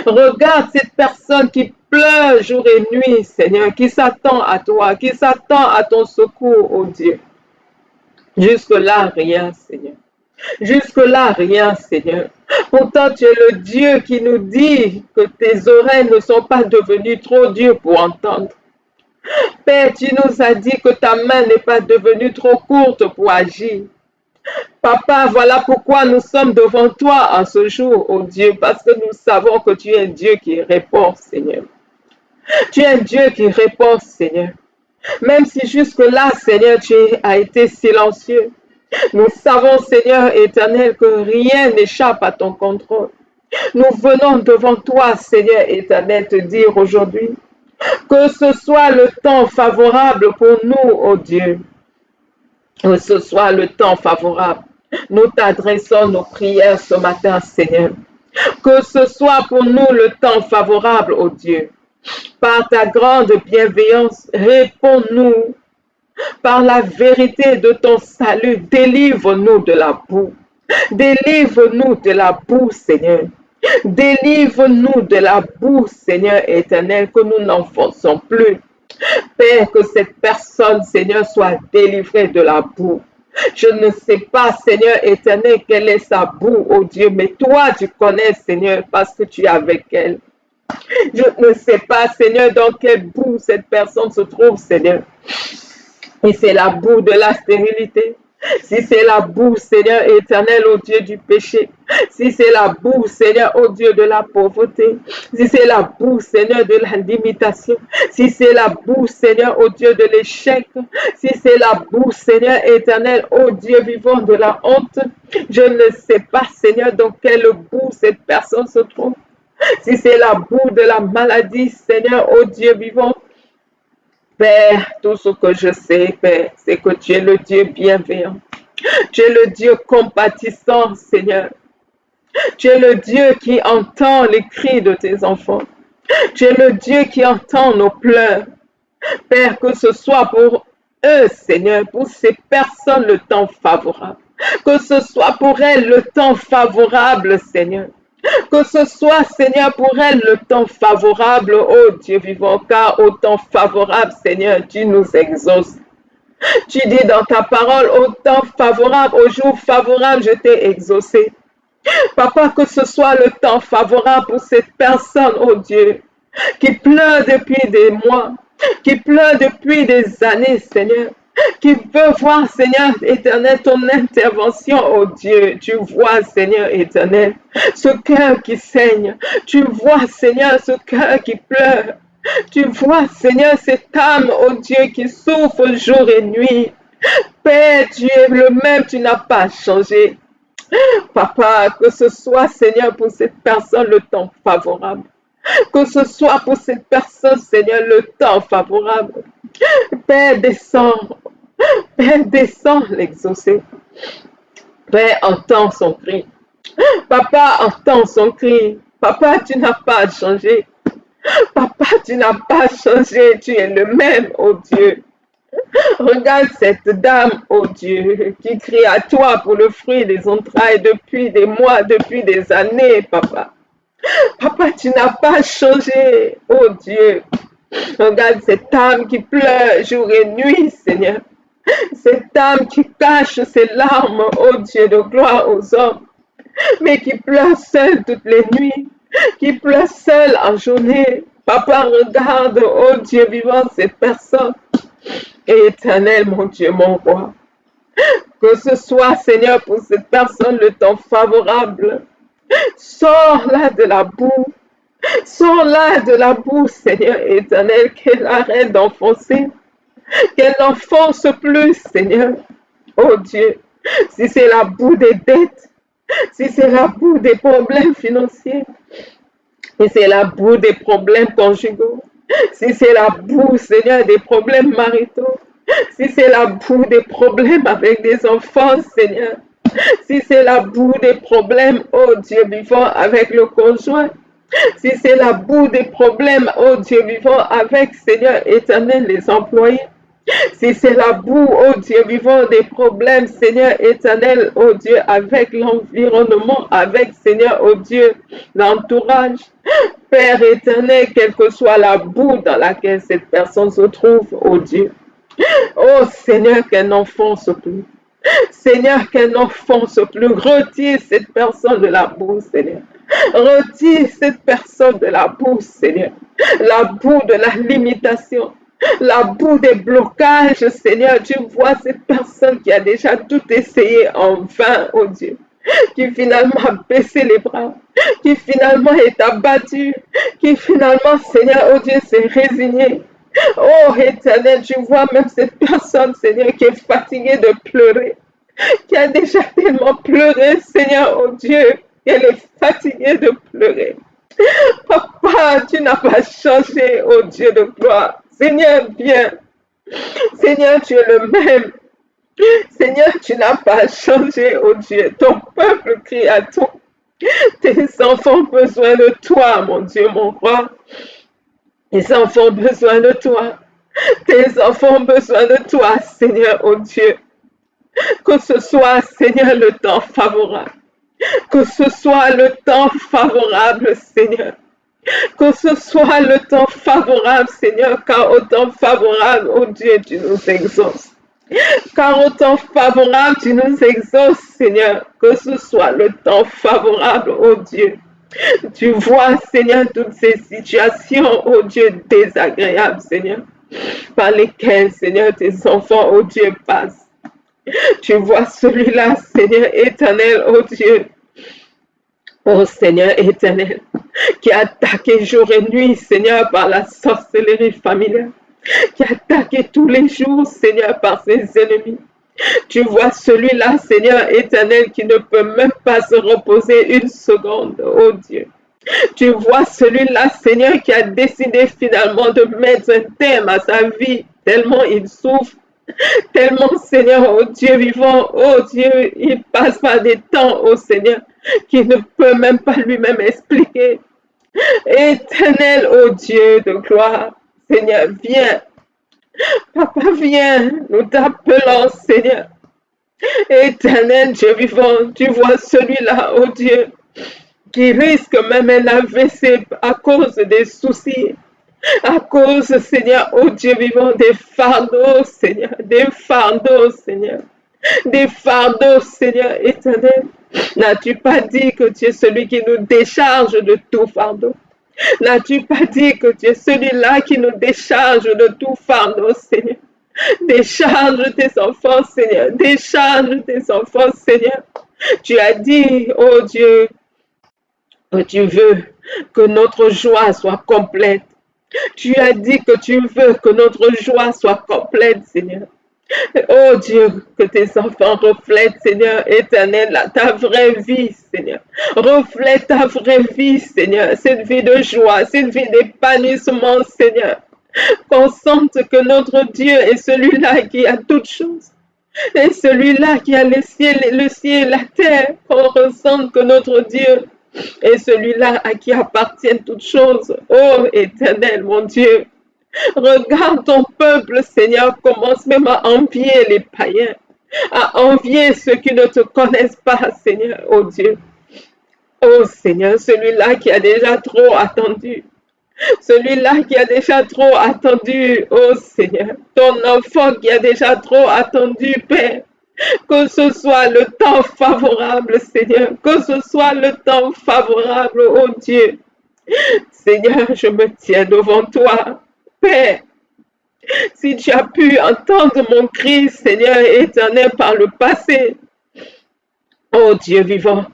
Regarde cette personne qui pleure jour et nuit, Seigneur, qui s'attend à toi, qui s'attend à ton secours, ô Dieu. Jusque-là, rien, Seigneur. Jusque-là, rien, Seigneur. Pourtant, tu es le Dieu qui nous dit que tes oreilles ne sont pas devenues trop dures pour entendre. Père, tu nous as dit que ta main n'est pas devenue trop courte pour agir. Papa, voilà pourquoi nous sommes devant toi en ce jour, oh Dieu, parce que nous savons que tu es un Dieu qui répond, Seigneur. Tu es un Dieu qui répond, Seigneur. Même si jusque-là, Seigneur, tu as été silencieux. Nous savons, Seigneur éternel, que rien n'échappe à ton contrôle. Nous venons devant toi, Seigneur éternel, te dire aujourd'hui que ce soit le temps favorable pour nous, oh Dieu. Que ce soit le temps favorable. Nous t'adressons nos prières ce matin, Seigneur. Que ce soit pour nous le temps favorable, oh Dieu. Par ta grande bienveillance, réponds-nous. Par la vérité de ton salut, délivre-nous de la boue. Délivre-nous de la boue, Seigneur. Délivre-nous de la boue, Seigneur éternel, que nous n'enfonçons plus. Père, que cette personne, Seigneur, soit délivrée de la boue. Je ne sais pas, Seigneur éternel, quelle est sa boue, oh Dieu, mais toi, tu connais, Seigneur, parce que tu es avec elle. Je ne sais pas, Seigneur, dans quelle boue cette personne se trouve, Seigneur. Et c'est la boue de la stérilité. Si c'est la boue, Seigneur éternel, ô Dieu du péché. Si c'est la boue, Seigneur, ô Dieu de la pauvreté. Si c'est la boue, Seigneur, de la limitation. Si c'est la boue, Seigneur, ô Dieu de l'échec. Si c'est la boue, Seigneur éternel, ô Dieu vivant de la honte. Je ne sais pas, Seigneur, dans quelle boue cette personne se trouve. si c'est la boue de la maladie, Seigneur, oh Dieu vivant, Père, tout ce que je sais, Père, c'est que tu es le Dieu bienveillant. Tu es le Dieu compatissant, Seigneur. Tu es le Dieu qui entend les cris de tes enfants. Tu es le Dieu qui entend nos pleurs. Père, que ce soit pour eux, Seigneur, pour ces personnes, le temps favorable. Que ce soit pour elles le temps favorable, Seigneur. Que ce soit, Seigneur, pour elles le temps favorable, oh Dieu vivant, car au temps favorable, Seigneur, tu nous exauces. Tu dis dans ta parole, au temps favorable, au jour favorable, je t'ai exaucé. Papa, que ce soit le temps favorable pour cette personne, oh Dieu, qui pleure depuis des mois, qui pleure depuis des années, Seigneur, qui veut voir, Seigneur éternel, ton intervention, oh Dieu. Tu vois, Seigneur éternel, ce cœur qui saigne. Tu vois, Seigneur, ce cœur qui pleure. Tu vois, Seigneur, cette âme, oh Dieu, qui souffre jour et nuit. Père, tu es le même, tu n'as pas changé. Papa, que ce soit, Seigneur, pour cette personne, le temps favorable. Que ce soit pour cette personne, Seigneur, le temps favorable. Père, descends. Père, descends l'exaucer. Père, entends son cri. Papa, entends son cri. Papa, tu n'as pas changé. Papa, tu n'as pas changé. Tu es le même, oh Dieu. Regarde cette dame, oh Dieu, qui crie à toi pour le fruit des entrailles depuis des mois, depuis des années, papa. Papa, tu n'as pas changé, oh Dieu. Regarde cette âme qui pleure jour et nuit, Seigneur. Cette âme qui cache ses larmes, oh Dieu de gloire aux hommes, mais qui pleure seule toutes les nuits, qui pleure seule en journée. Papa, regarde, oh Dieu vivant, cette personne. Éternel, mon Dieu, mon roi. Que ce soit, Seigneur, pour cette personne, le temps favorable. Sors-la de la boue. Sors-la de la boue, Seigneur éternel, qu'elle arrête d'enfoncer. Qu'elle n'enfonce plus, Seigneur. Oh Dieu, si c'est la boue des dettes, si c'est la boue des problèmes financiers, si c'est la boue des problèmes conjugaux, si c'est la boue, Seigneur, des problèmes maritaux, si c'est la boue des problèmes avec des enfants, Seigneur, si c'est la boue des problèmes, oh Dieu vivant, avec le conjoint, si c'est la boue des problèmes, oh Dieu vivant, avec, Seigneur éternel, les employés, si c'est la boue, oh Dieu vivant, des problèmes, Seigneur éternel, oh Dieu, avec l'environnement, avec, Seigneur, oh Dieu, l'entourage, Père éternel, quelle que soit la boue dans laquelle cette personne se trouve, oh Dieu, oh Seigneur, qu'elle n'enfonce plus. Seigneur, qu'elle n'enfonce plus. Retire cette personne de la boue, Seigneur. Retire cette personne de la boue, Seigneur. La boue de la limitation. La boue des blocages, Seigneur. Tu vois cette personne qui a déjà tout essayé en vain, oh Dieu. Qui finalement a baissé les bras, qui finalement est abattu, qui finalement, Seigneur, oh Dieu, s'est résigné. Oh éternel, tu vois même cette personne, Seigneur, qui est fatiguée de pleurer, qui a déjà tellement pleuré, Seigneur, oh Dieu, qu'elle est fatiguée de pleurer. Papa, tu n'as pas changé, oh Dieu de gloire. Seigneur, viens. Seigneur, tu es le même. Seigneur, tu n'as pas changé, oh Dieu. Ton peuple crie à toi. Tes enfants ont besoin de toi, mon Dieu, mon roi. Tes enfants ont besoin de toi. Tes enfants ont besoin de toi, Seigneur, oh Dieu. Que ce soit, Seigneur, le temps favorable. Que ce soit le temps favorable, Seigneur. Que ce soit le temps favorable, Seigneur, car au temps favorable, oh Dieu, tu nous exauces. Car au temps favorable, tu nous exauces, Seigneur. Que ce soit le temps favorable, oh Dieu. Tu vois, Seigneur, toutes ces situations, oh Dieu, désagréables, Seigneur, par lesquelles, Seigneur, tes enfants, oh Dieu, passent. Tu vois celui-là, Seigneur éternel, oh Dieu. Oh Seigneur éternel, qui a attaqué jour et nuit, Seigneur, par la sorcellerie familiale, qui a attaqué tous les jours, Seigneur, par ses ennemis. Tu vois celui-là, Seigneur éternel, qui ne peut même pas se reposer une seconde, oh Dieu. Tu vois celui-là, Seigneur, qui a décidé finalement de mettre un terme à sa vie, tellement il souffre, tellement, Seigneur, oh Dieu vivant, oh Dieu, il passe par des temps, oh Seigneur, qu'il ne peut même pas lui-même expliquer. Éternel, oh Dieu de gloire, Seigneur, viens, Papa, viens, nous t'appelons, Seigneur. Éternel Dieu vivant, tu vois celui-là, oh Dieu, qui risque même un AVC à cause des soucis, à cause, Seigneur, oh Dieu vivant, des fardeaux, Seigneur, des fardeaux, Seigneur, des fardeaux, Seigneur éternel. N'as-tu pas dit que tu es celui qui nous décharge de tout fardeau? N'as-tu pas dit que tu es celui-là qui nous décharge de tout fardeau, Seigneur? Décharge tes enfants, Seigneur. Décharge tes enfants, Seigneur. Tu as dit, oh Dieu, que tu veux que notre joie soit complète. Tu as dit que tu veux que notre joie soit complète, Seigneur. Oh Dieu, que tes enfants reflètent, Seigneur éternel, ta vraie vie, Seigneur. Reflète ta vraie vie, Seigneur. Cette vie de joie, cette vie d'épanouissement, Seigneur. Qu'on sente que notre Dieu est celui-là qui a toutes choses. Et celui-là qui a le ciel et la terre. Qu'on ressente que notre Dieu est celui-là à qui appartiennent toutes choses. Oh éternel, mon Dieu. Regarde ton peuple, Seigneur, commence même à envier les païens, à envier ceux qui ne te connaissent pas, Seigneur, oh Dieu. Oh Seigneur, celui-là qui a déjà trop attendu, celui-là qui a déjà trop attendu, oh Seigneur, ton enfant qui a déjà trop attendu, Père. Que ce soit le temps favorable, Seigneur, que ce soit le temps favorable, oh Dieu. Seigneur, je me tiens devant toi, Père. Si tu as pu entendre mon cri, Seigneur éternel, par le passé, oh Dieu vivant,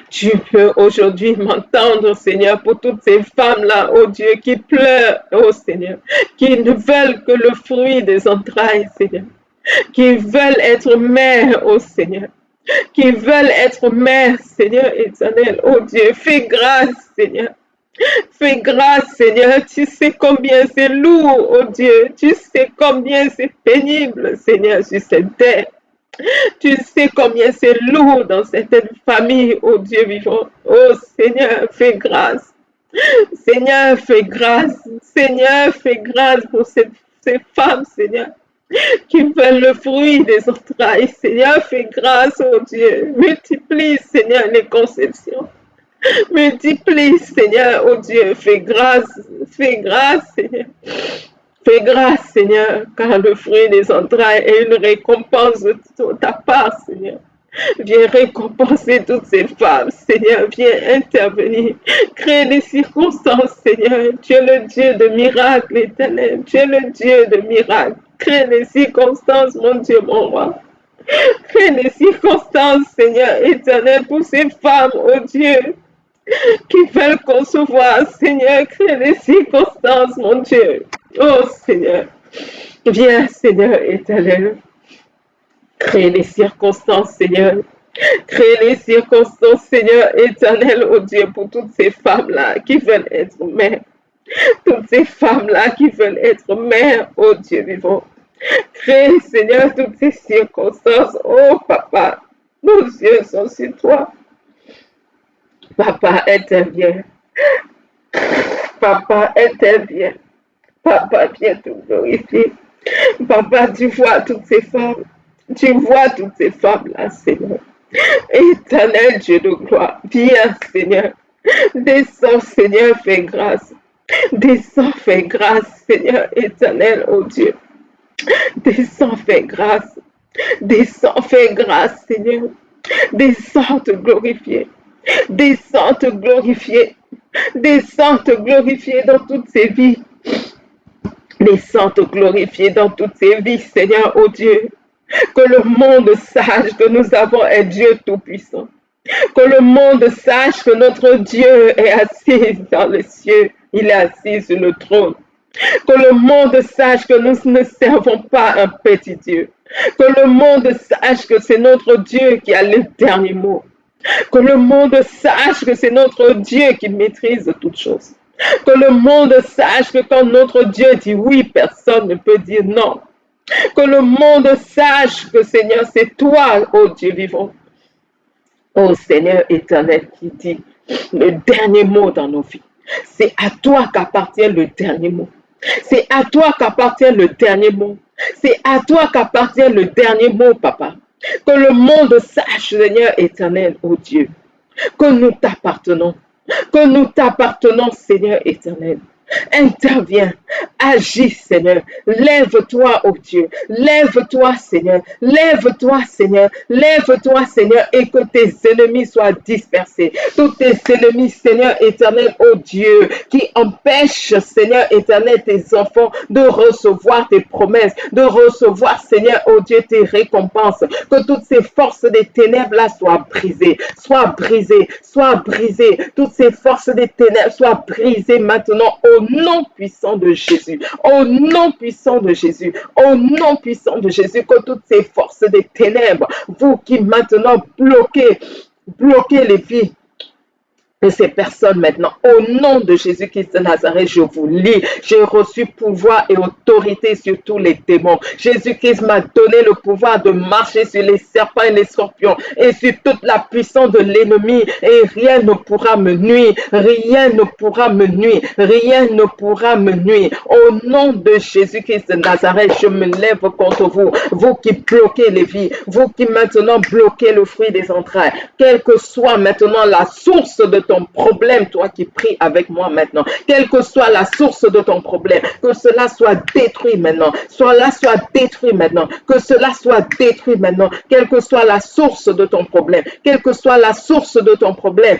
tu peux aujourd'hui m'entendre, Seigneur, pour toutes ces femmes-là, oh Dieu, qui pleurent, oh Seigneur, qui ne veulent que le fruit des entrailles, Seigneur, qui veulent être mères, oh Seigneur, qui veulent être mères, Seigneur éternel, oh Dieu, fais grâce, Seigneur. Fais grâce, Seigneur. Tu sais combien c'est lourd, oh Dieu. Tu sais combien c'est pénible, Seigneur, sur cette terre. Tu sais combien c'est lourd dans certaines familles, oh Dieu vivant. Oh Seigneur, fais grâce. Seigneur, fais grâce. Seigneur, fais grâce pour ces femmes, Seigneur, qui veulent le fruit des entrailles. Seigneur, fais grâce, oh Dieu. Multiplie, Seigneur, les conceptions. Multiplie, Seigneur, oh Dieu, fais grâce, Seigneur. Fais grâce, Seigneur, car le fruit des entrailles est une récompense de ta part, Seigneur. Viens récompenser toutes ces femmes, Seigneur, viens intervenir. Crée des circonstances, Seigneur. Tu es le Dieu de miracles éternels. Tu es le Dieu de miracles. Crée des circonstances, mon Dieu, mon roi. Crée des circonstances, Seigneur éternel, pour ces femmes, oh Dieu, qui veulent concevoir, Seigneur, crée des circonstances, mon Dieu. Oh Seigneur, viens, Seigneur éternel, crée des circonstances, Seigneur. Crée les circonstances, Seigneur éternel, oh Dieu, pour toutes ces femmes-là qui veulent être mères. Toutes ces femmes-là qui veulent être mères, oh Dieu vivant. Crée, Seigneur, toutes ces circonstances. Oh Papa, nos yeux sont sur toi. Papa, interviens. Papa, interviens. Papa, viens te glorifier. Papa, tu vois toutes ces femmes. Tu vois toutes ces femmes-là, Seigneur. Éternel Dieu de gloire, viens, Seigneur. Descends, Seigneur, fais grâce. Descends, fais grâce, Seigneur éternel, oh Dieu. Descends, fais grâce. Descends, fais grâce, Seigneur. Descends te glorifier. Descends te glorifier. Descends te glorifier dans toutes ces vies. Descends te glorifier dans toutes ces vies, Seigneur, oh Dieu. Que le monde sache que nous avons un Dieu tout-puissant. Que le monde sache que notre Dieu est assis dans les cieux. Il est assis sur le trône. Que le monde sache que nous ne servons pas un petit Dieu. Que le monde sache que c'est notre Dieu qui a le dernier mot. Que le monde sache que c'est notre Dieu qui maîtrise toutes choses. Que le monde sache que quand notre Dieu dit oui, personne ne peut dire non. Que le monde sache que Seigneur, c'est toi, ô Dieu vivant, ô Seigneur éternel, qui dit le dernier mot dans nos vies. C'est à toi qu'appartient le dernier mot. C'est à toi qu'appartient le dernier mot. C'est à toi qu'appartient le dernier mot, papa. Que le monde sache, Seigneur éternel, ô Dieu, que nous t'appartenons. Que nous t'appartenons, Seigneur éternel. Interviens, agis, Seigneur. Lève-toi, ô Dieu. Lève-toi, Seigneur. Lève-toi, Seigneur. Lève-toi, Seigneur, et que tes ennemis soient dispersés. Tous tes ennemis, Seigneur éternel, ô Dieu, qui empêchent, Seigneur éternel, tes enfants de recevoir tes promesses, de recevoir, Seigneur, ô Dieu, tes récompenses. Que toutes ces forces des ténèbres-là soient brisées, soient brisées, soient brisées. Toutes ces forces des ténèbres soient brisées maintenant au nom puissant de Jésus, au nom puissant de Jésus, au nom puissant de Jésus, que toutes ces forces des ténèbres, vous qui maintenant bloquez les vies de ces personnes maintenant. Au nom de Jésus-Christ de Nazareth, je vous lis. J'ai reçu pouvoir et autorité sur tous les démons. Jésus-Christ m'a donné le pouvoir de marcher sur les serpents et les scorpions et sur toute la puissance de l'ennemi. Et rien ne pourra me nuire. Rien ne pourra me nuire. Rien ne pourra me nuire. Au nom de Jésus-Christ de Nazareth, je me lève contre vous. Vous qui bloquez les vies. Vous qui maintenant bloquez le fruit des entrailles. Quelle que soit maintenant la source de ton problème, toi qui pries avec moi maintenant, quelle que soit la source de ton problème, que cela soit détruit maintenant, cela soit détruit maintenant, que cela soit détruit maintenant, quelle que soit la source de ton problème, quelle que soit la source de ton problème,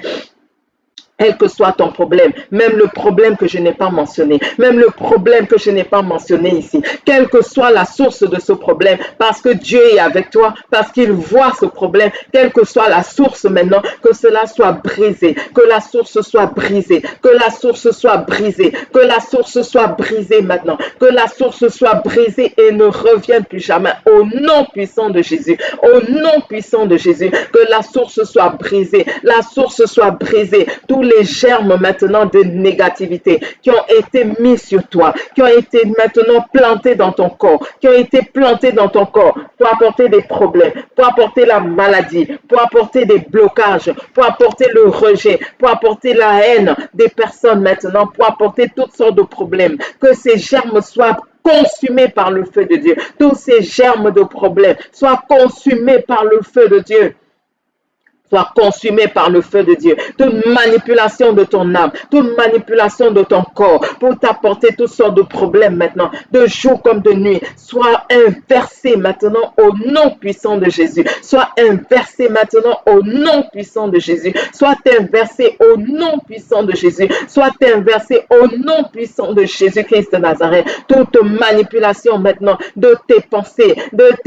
quel que soit ton problème, même le problème que je n'ai pas mentionné, même le problème que je n'ai pas mentionné ici, quelle que soit la source de ce problème, parce que Dieu est avec toi, parce qu'il voit ce problème, quelle que soit la source maintenant, que cela soit brisé, que la source soit brisée, que la source soit brisée, que la source soit brisée maintenant, que la source soit brisée et ne revienne plus jamais. Au nom puissant de Jésus, au nom puissant de Jésus, que la source soit brisée, la source soit brisée, tous les germes maintenant de négativité qui ont été mis sur toi, qui ont été maintenant plantés dans ton corps, qui ont été plantés dans ton corps pour apporter des problèmes, pour apporter la maladie, pour apporter des blocages, pour apporter le rejet, pour apporter la haine des personnes maintenant, pour apporter toutes sortes de problèmes. Que ces germes soient consumés par le feu de Dieu. Tous ces germes de problèmes soient consumés par le feu de Dieu. Soit consumé par le feu de Dieu. Toute manipulation de ton âme, toute manipulation de ton corps pour t'apporter toutes sortes de problèmes maintenant, de jour comme de nuit, soit inversé maintenant au nom puissant de Jésus. Soit inversé maintenant au nom puissant de Jésus. Soit inversé au nom puissant de Jésus. Soit inversé au nom puissant de Jésus-Christ de Nazareth. Toute manipulation maintenant de tes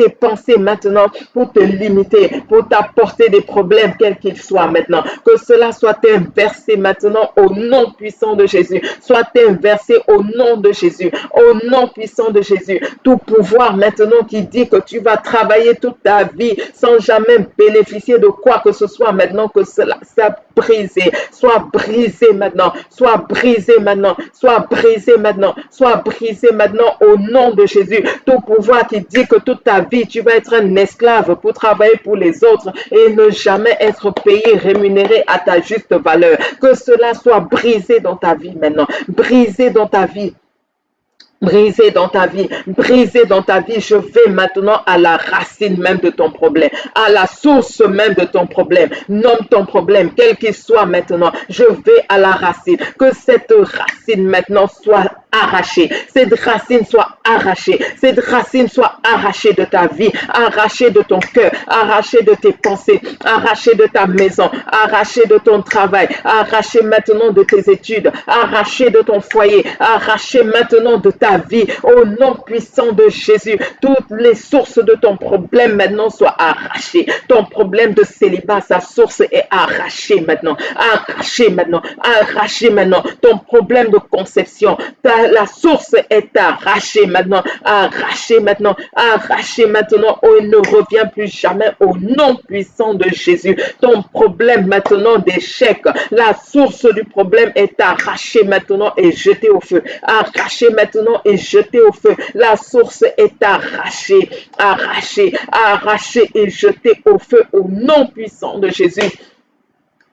pensées maintenant pour te limiter, pour t'apporter des problèmes quel qu'il soit maintenant, que cela soit inversé maintenant au nom puissant de Jésus, soit inversé au nom de Jésus, au nom puissant de Jésus. Tout pouvoir maintenant qui dit que tu vas travailler toute ta vie sans jamais bénéficier de quoi que ce soit maintenant, que cela soit brisé maintenant, soit brisé maintenant, soit brisé maintenant, soit brisé maintenant au nom de Jésus. Tout pouvoir qui dit que toute ta vie tu vas être un esclave pour travailler pour les autres et ne jamais être payé, rémunéré à ta juste valeur. Que cela soit brisé dans ta vie maintenant, brisé dans ta vie. Brisé dans ta vie, brisé dans ta vie, je vais maintenant à la racine même de ton problème, à la source même de ton problème. Nomme ton problème, quel qu'il soit maintenant, je vais à la racine. Que cette racine maintenant soit arrachée, cette racine soit arrachée, cette racine soit arrachée de ta vie, arrachée de ton cœur, arrachée de tes pensées, arrachée de ta maison, arrachée de ton travail, arrachée maintenant de tes études, arrachée de ton foyer, arrachée maintenant de ta vie, au nom puissant de Jésus. Toutes les sources de ton problème maintenant soient arrachées. Ton problème de célibat, sa source est arrachée maintenant, arrachée maintenant, arrachée maintenant. Ton problème de conception, ta La source est arrachée maintenant, arrachée maintenant, arrachée maintenant. Oh, il ne revient plus jamais au nom puissant de Jésus. Ton problème maintenant d'échec, la source du problème est arrachée maintenant et jetée au feu. Arrachée maintenant et jetée au feu. La source est arrachée, arrachée, arrachée et jetée au feu au nom puissant de Jésus.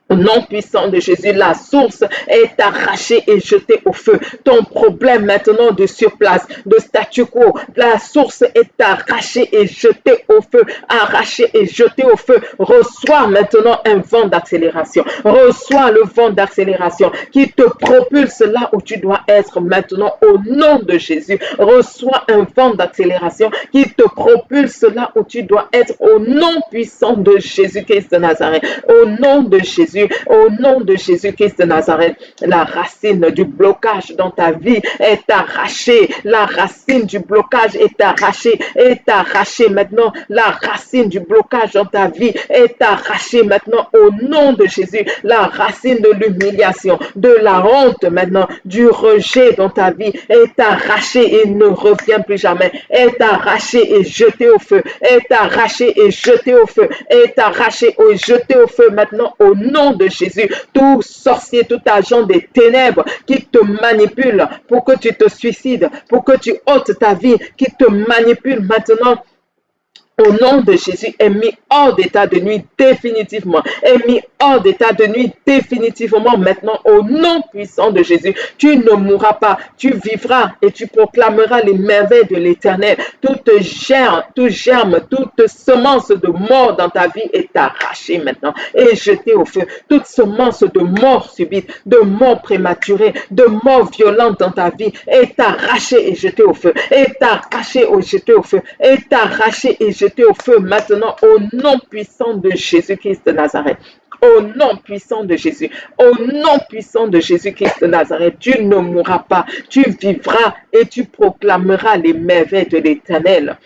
Au nom puissant de Jésus, la source est arrachée et jetée au feu. Ton problème maintenant de surplace, de statu quo, la source est arrachée et jetée au feu. Arrachée et jetée au feu. Reçois maintenant un vent d'accélération. Reçois le vent d'accélération qui te propulse là où tu dois être maintenant au nom de Jésus. Reçois un vent d'accélération qui te propulse là où tu dois être au nom puissant de Jésus-Christ de Nazareth. Au nom de Jésus. Au nom de Jésus-Christ de Nazareth, la racine du blocage dans ta vie est arrachée. La racine du blocage est arrachée maintenant. La racine du blocage dans ta vie est arrachée maintenant au nom de Jésus. La racine de l'humiliation, de la honte maintenant, du rejet dans ta vie est arrachée et ne revient plus jamais. Est arrachée et jetée au feu. Est arrachée et jetée au feu. Est arrachée et jetée au feu maintenant au nom de Jésus. Tout sorcier, tout agent des ténèbres qui te manipule pour que tu te suicides, pour que tu ôtes ta vie, qui te manipule maintenant, au nom de Jésus, est mis hors d'état de nuit définitivement. Est mis hors d'état de nuit définitivement maintenant au nom puissant de Jésus. Tu ne mourras pas, tu vivras et tu proclameras les merveilles de l'Éternel. Toute germe, toute semence de mort dans ta vie est arrachée maintenant et jetée au feu. Toute semence de mort subite, de mort prématurée, de mort violente dans ta vie est arrachée et jetée au feu. Est arrachée et jetée au feu. Est arrachée et jetée au feu maintenant au nom puissant de Jésus-Christ de Nazareth. Au nom puissant de Jésus, au nom puissant de Jésus-Christ de Nazareth, tu ne mourras pas, tu vivras et tu proclameras les merveilles de l'Éternel.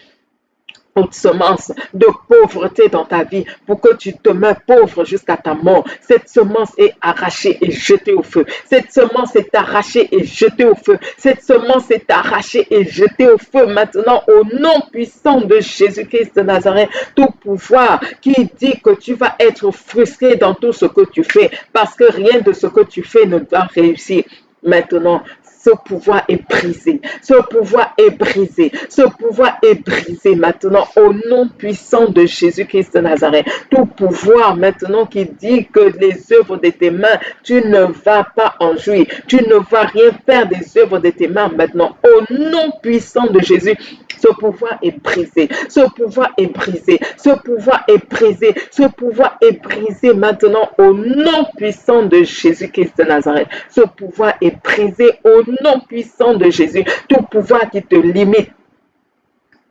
Toute semence de pauvreté dans ta vie pour que tu demeures pauvre jusqu'à ta mort. Cette semence est arrachée et jetée au feu. Cette semence est arrachée et jetée au feu. Cette semence est arrachée et jetée au feu maintenant au nom puissant de Jésus-Christ de Nazareth. Tout pouvoir qui dit que tu vas être frustré dans tout ce que tu fais parce que rien de ce que tu fais ne doit réussir. Maintenant, ce pouvoir est brisé. Ce pouvoir est brisé. Ce pouvoir est brisé maintenant au nom puissant de Jésus-Christ de Nazareth. Tout pouvoir maintenant qui dit que les œuvres de tes mains, tu ne vas pas en jouir. Tu ne vas rien faire des œuvres de tes mains maintenant. Au nom puissant de Jésus, ce pouvoir est brisé. Ce pouvoir est brisé. Ce pouvoir est brisé. Ce pouvoir est brisé maintenant au nom puissant de Jésus-Christ de Nazareth. Ce pouvoir est brisé au nom puissant de Jésus. Tout pouvoir qui te limite.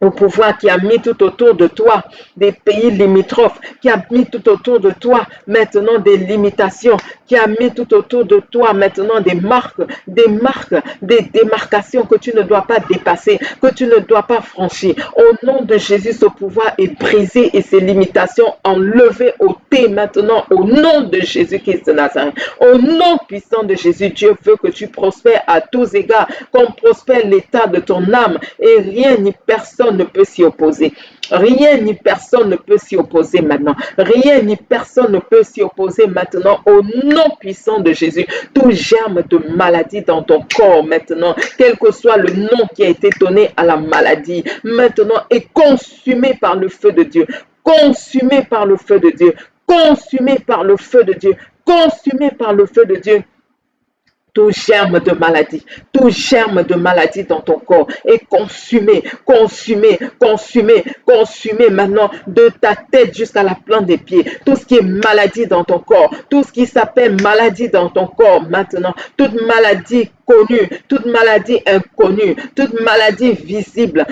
Au pouvoir qui a mis tout autour de toi des pays limitrophes, qui a mis tout autour de toi maintenant des limitations, qui a mis tout autour de toi maintenant des marques, des démarcations que tu ne dois pas dépasser, que tu ne dois pas franchir. Au nom de Jésus, ce pouvoir est brisé et ces limitations enlevées, ôtées maintenant au nom de Jésus-Christ de Nazareth. Au nom puissant de Jésus, Dieu veut que tu prospères à tous égards, qu'on prospère l'état de ton âme et rien ni personne ne peut s'y opposer. Rien ni personne ne peut s'y opposer maintenant. Rien ni personne ne peut s'y opposer maintenant au nom puissant de Jésus. Tout germe de maladie dans ton corps maintenant, quel que soit le nom qui a été donné à la maladie, maintenant est consumé par le feu de Dieu. Consumé par le feu de Dieu. Consumé par le feu de Dieu. Consumé par le feu de Dieu. Tout germe de maladie dans ton corps est consumé maintenant de ta tête jusqu'à la plante des pieds. Tout ce qui est maladie dans ton corps, tout ce qui s'appelle maladie dans ton corps maintenant, toute maladie connue, toute maladie inconnue, toute maladie visible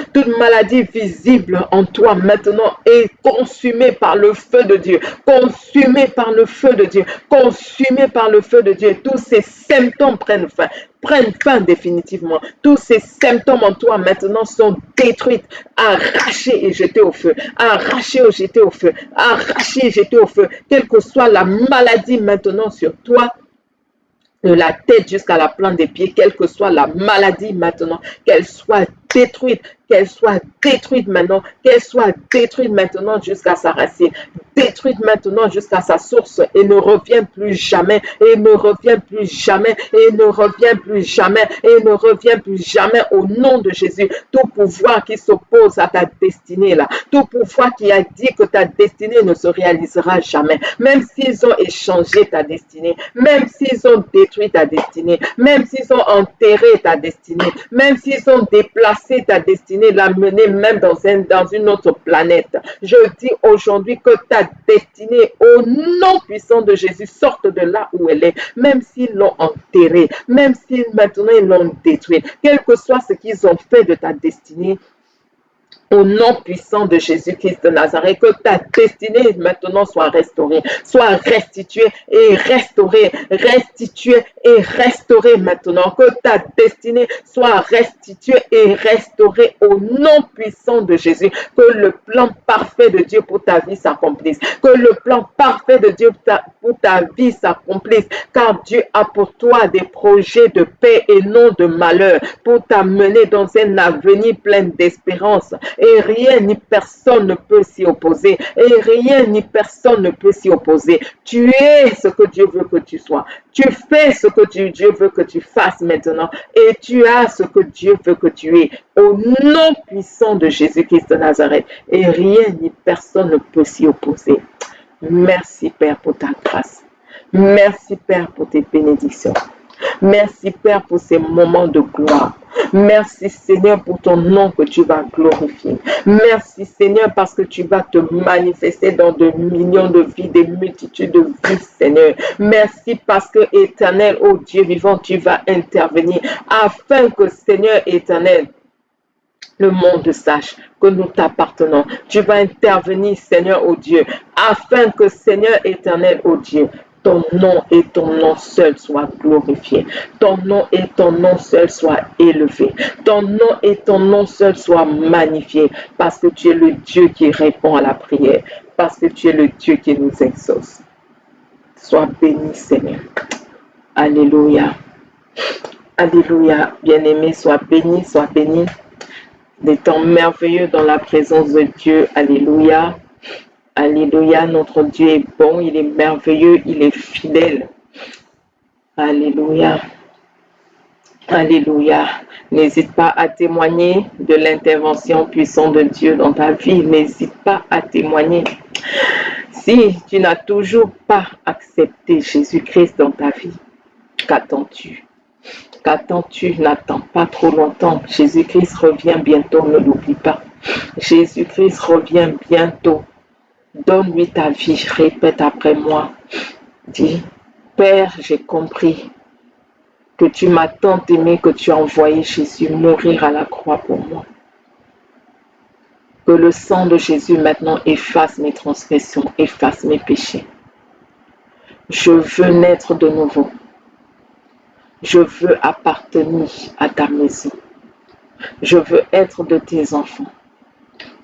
en toi maintenant est consumée par le feu de Dieu, consumée par le feu de Dieu, consumée par le feu de Dieu. Tous ces symptômes prennent fin définitivement. Tous ces symptômes en toi maintenant sont détruits, arrachés et jetés au feu, arrachés et jetés au feu, arrachés et jetés au feu. Quelle que soit la maladie maintenant sur toi, de la tête jusqu'à la plante des pieds, quelle que soit la maladie maintenant, qu'elle soit détruite maintenant, qu'elle soit détruite maintenant jusqu'à sa racine, détruite maintenant jusqu'à sa source et ne revient plus jamais, et ne revient plus jamais, et ne revient plus jamais, et ne revient plus jamais au nom de Jésus. Tout pouvoir qui s'oppose à ta destinée là, tout pouvoir qui a dit que ta destinée ne se réalisera jamais, même s'ils ont échangé ta destinée, même s'ils ont détruit ta destinée, même s'ils ont enterré ta destinée, même s'ils ont déplacé ta destinée, l'amener même dans une autre planète. Je dis aujourd'hui que ta destinée, au nom puissant de Jésus, sorte de là où elle est, même s'ils l'ont enterrée, même si maintenant ils l'ont détruite, quel que soit ce qu'ils ont fait de ta destinée, au nom puissant de Jésus-Christ de Nazareth, que ta destinée maintenant soit restaurée, soit restituée et restaurée, restituée et restaurée maintenant. Que ta destinée soit restituée et restaurée au nom puissant de Jésus. Que le plan parfait de Dieu pour ta vie s'accomplisse. Que le plan parfait de Dieu pour ta vie s'accomplisse. Car Dieu a pour toi des projets de paix et non de malheur pour t'amener dans un avenir plein d'espérance. Et rien ni personne ne peut s'y opposer. Et rien ni personne ne peut s'y opposer. Tu es ce que Dieu veut que tu sois. Tu fais ce que Dieu veut que tu fasses maintenant. Et tu as ce que Dieu veut que tu aies. Au nom puissant de Jésus-Christ de Nazareth. Et rien ni personne ne peut s'y opposer. Merci Père pour ta grâce. Merci Père pour tes bénédictions. Merci Père pour ces moments de gloire. Merci Seigneur pour ton nom que tu vas glorifier. Merci Seigneur parce que tu vas te manifester dans de millions de vies, des multitudes de vies Seigneur. Merci parce que éternel, ô Dieu vivant, tu vas intervenir afin que Seigneur éternel, le monde sache que nous t'appartenons. Tu vas intervenir, Seigneur, ô Dieu, afin que, Seigneur éternel, ô Dieu, ton nom et ton nom seul soient glorifiés. Ton nom et ton nom seul soient élevés. Ton nom et ton nom seul soient magnifiés. Parce que tu es le Dieu qui répond à la prière. Parce que tu es le Dieu qui nous exauce. Sois béni, Seigneur. Alléluia. Alléluia. Bien-aimé, sois béni, sois béni. Des temps merveilleux dans la présence de Dieu. Alléluia. Alléluia. Notre Dieu est bon, il est merveilleux, il est fidèle. Alléluia. Alléluia. N'hésite pas à témoigner de l'intervention puissante de Dieu dans ta vie. N'hésite pas à témoigner. Si tu n'as toujours pas accepté Jésus-Christ dans ta vie, qu'attends-tu? Qu'attends-tu? N'attends pas trop longtemps. Jésus-Christ revient bientôt, ne l'oublie pas. Jésus-Christ revient bientôt. Donne-lui ta vie, répète après moi. Dis, Père, j'ai compris que tu m'as tant aimé que tu as envoyé Jésus mourir à la croix pour moi. Que le sang de Jésus maintenant efface mes transgressions, efface mes péchés. Je veux naître de nouveau. Je veux appartenir à ta maison. Je veux être de tes enfants.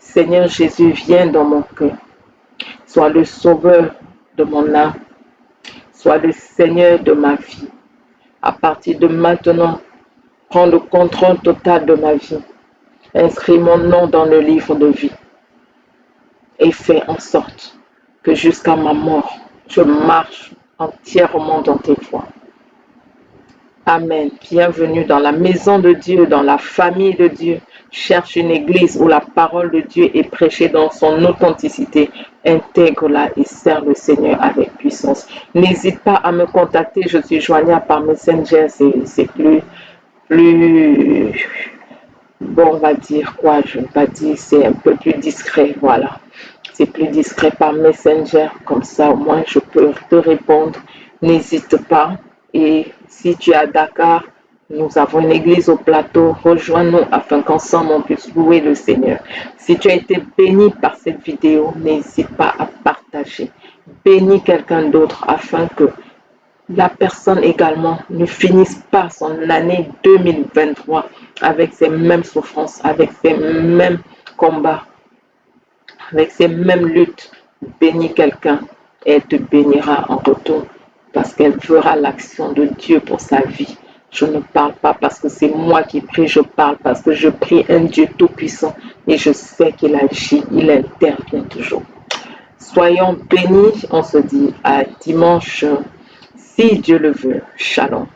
Seigneur Jésus, viens dans mon cœur. Sois le sauveur de mon âme. Sois le Seigneur de ma vie. À partir de maintenant, prends le contrôle total de ma vie. Inscris mon nom dans le livre de vie. Et fais en sorte que jusqu'à ma mort, je marche entièrement dans tes voies. Amen. Bienvenue dans la maison de Dieu, dans la famille de Dieu. Cherche une église où la parole de Dieu est prêchée dans son authenticité. Intègre-la et sers le Seigneur avec puissance. N'hésite pas à me contacter. Je suis joignable par Messenger. C'est plus, bon, on va dire quoi? Je ne vais pas dire, c'est un peu plus discret. Voilà. C'est plus discret par Messenger. Comme ça, au moins, je peux te répondre. N'hésite pas. Et si tu es à Dakar, nous avons une église au plateau. Rejoins-nous afin qu'ensemble on puisse louer le Seigneur. Si tu as été béni par cette vidéo, n'hésite pas à partager. Bénis quelqu'un d'autre afin que la personne également ne finisse pas son année 2023 avec ces mêmes souffrances, avec ces mêmes combats, avec ces mêmes luttes. Bénis quelqu'un et elle te bénira en retour parce qu'elle verra l'action de Dieu pour sa vie. Je ne parle pas parce que c'est moi qui prie, je parle parce que je prie un Dieu tout-puissant et je sais qu'il agit, il intervient toujours. Soyons bénis, on se dit à dimanche, si Dieu le veut. Shalom.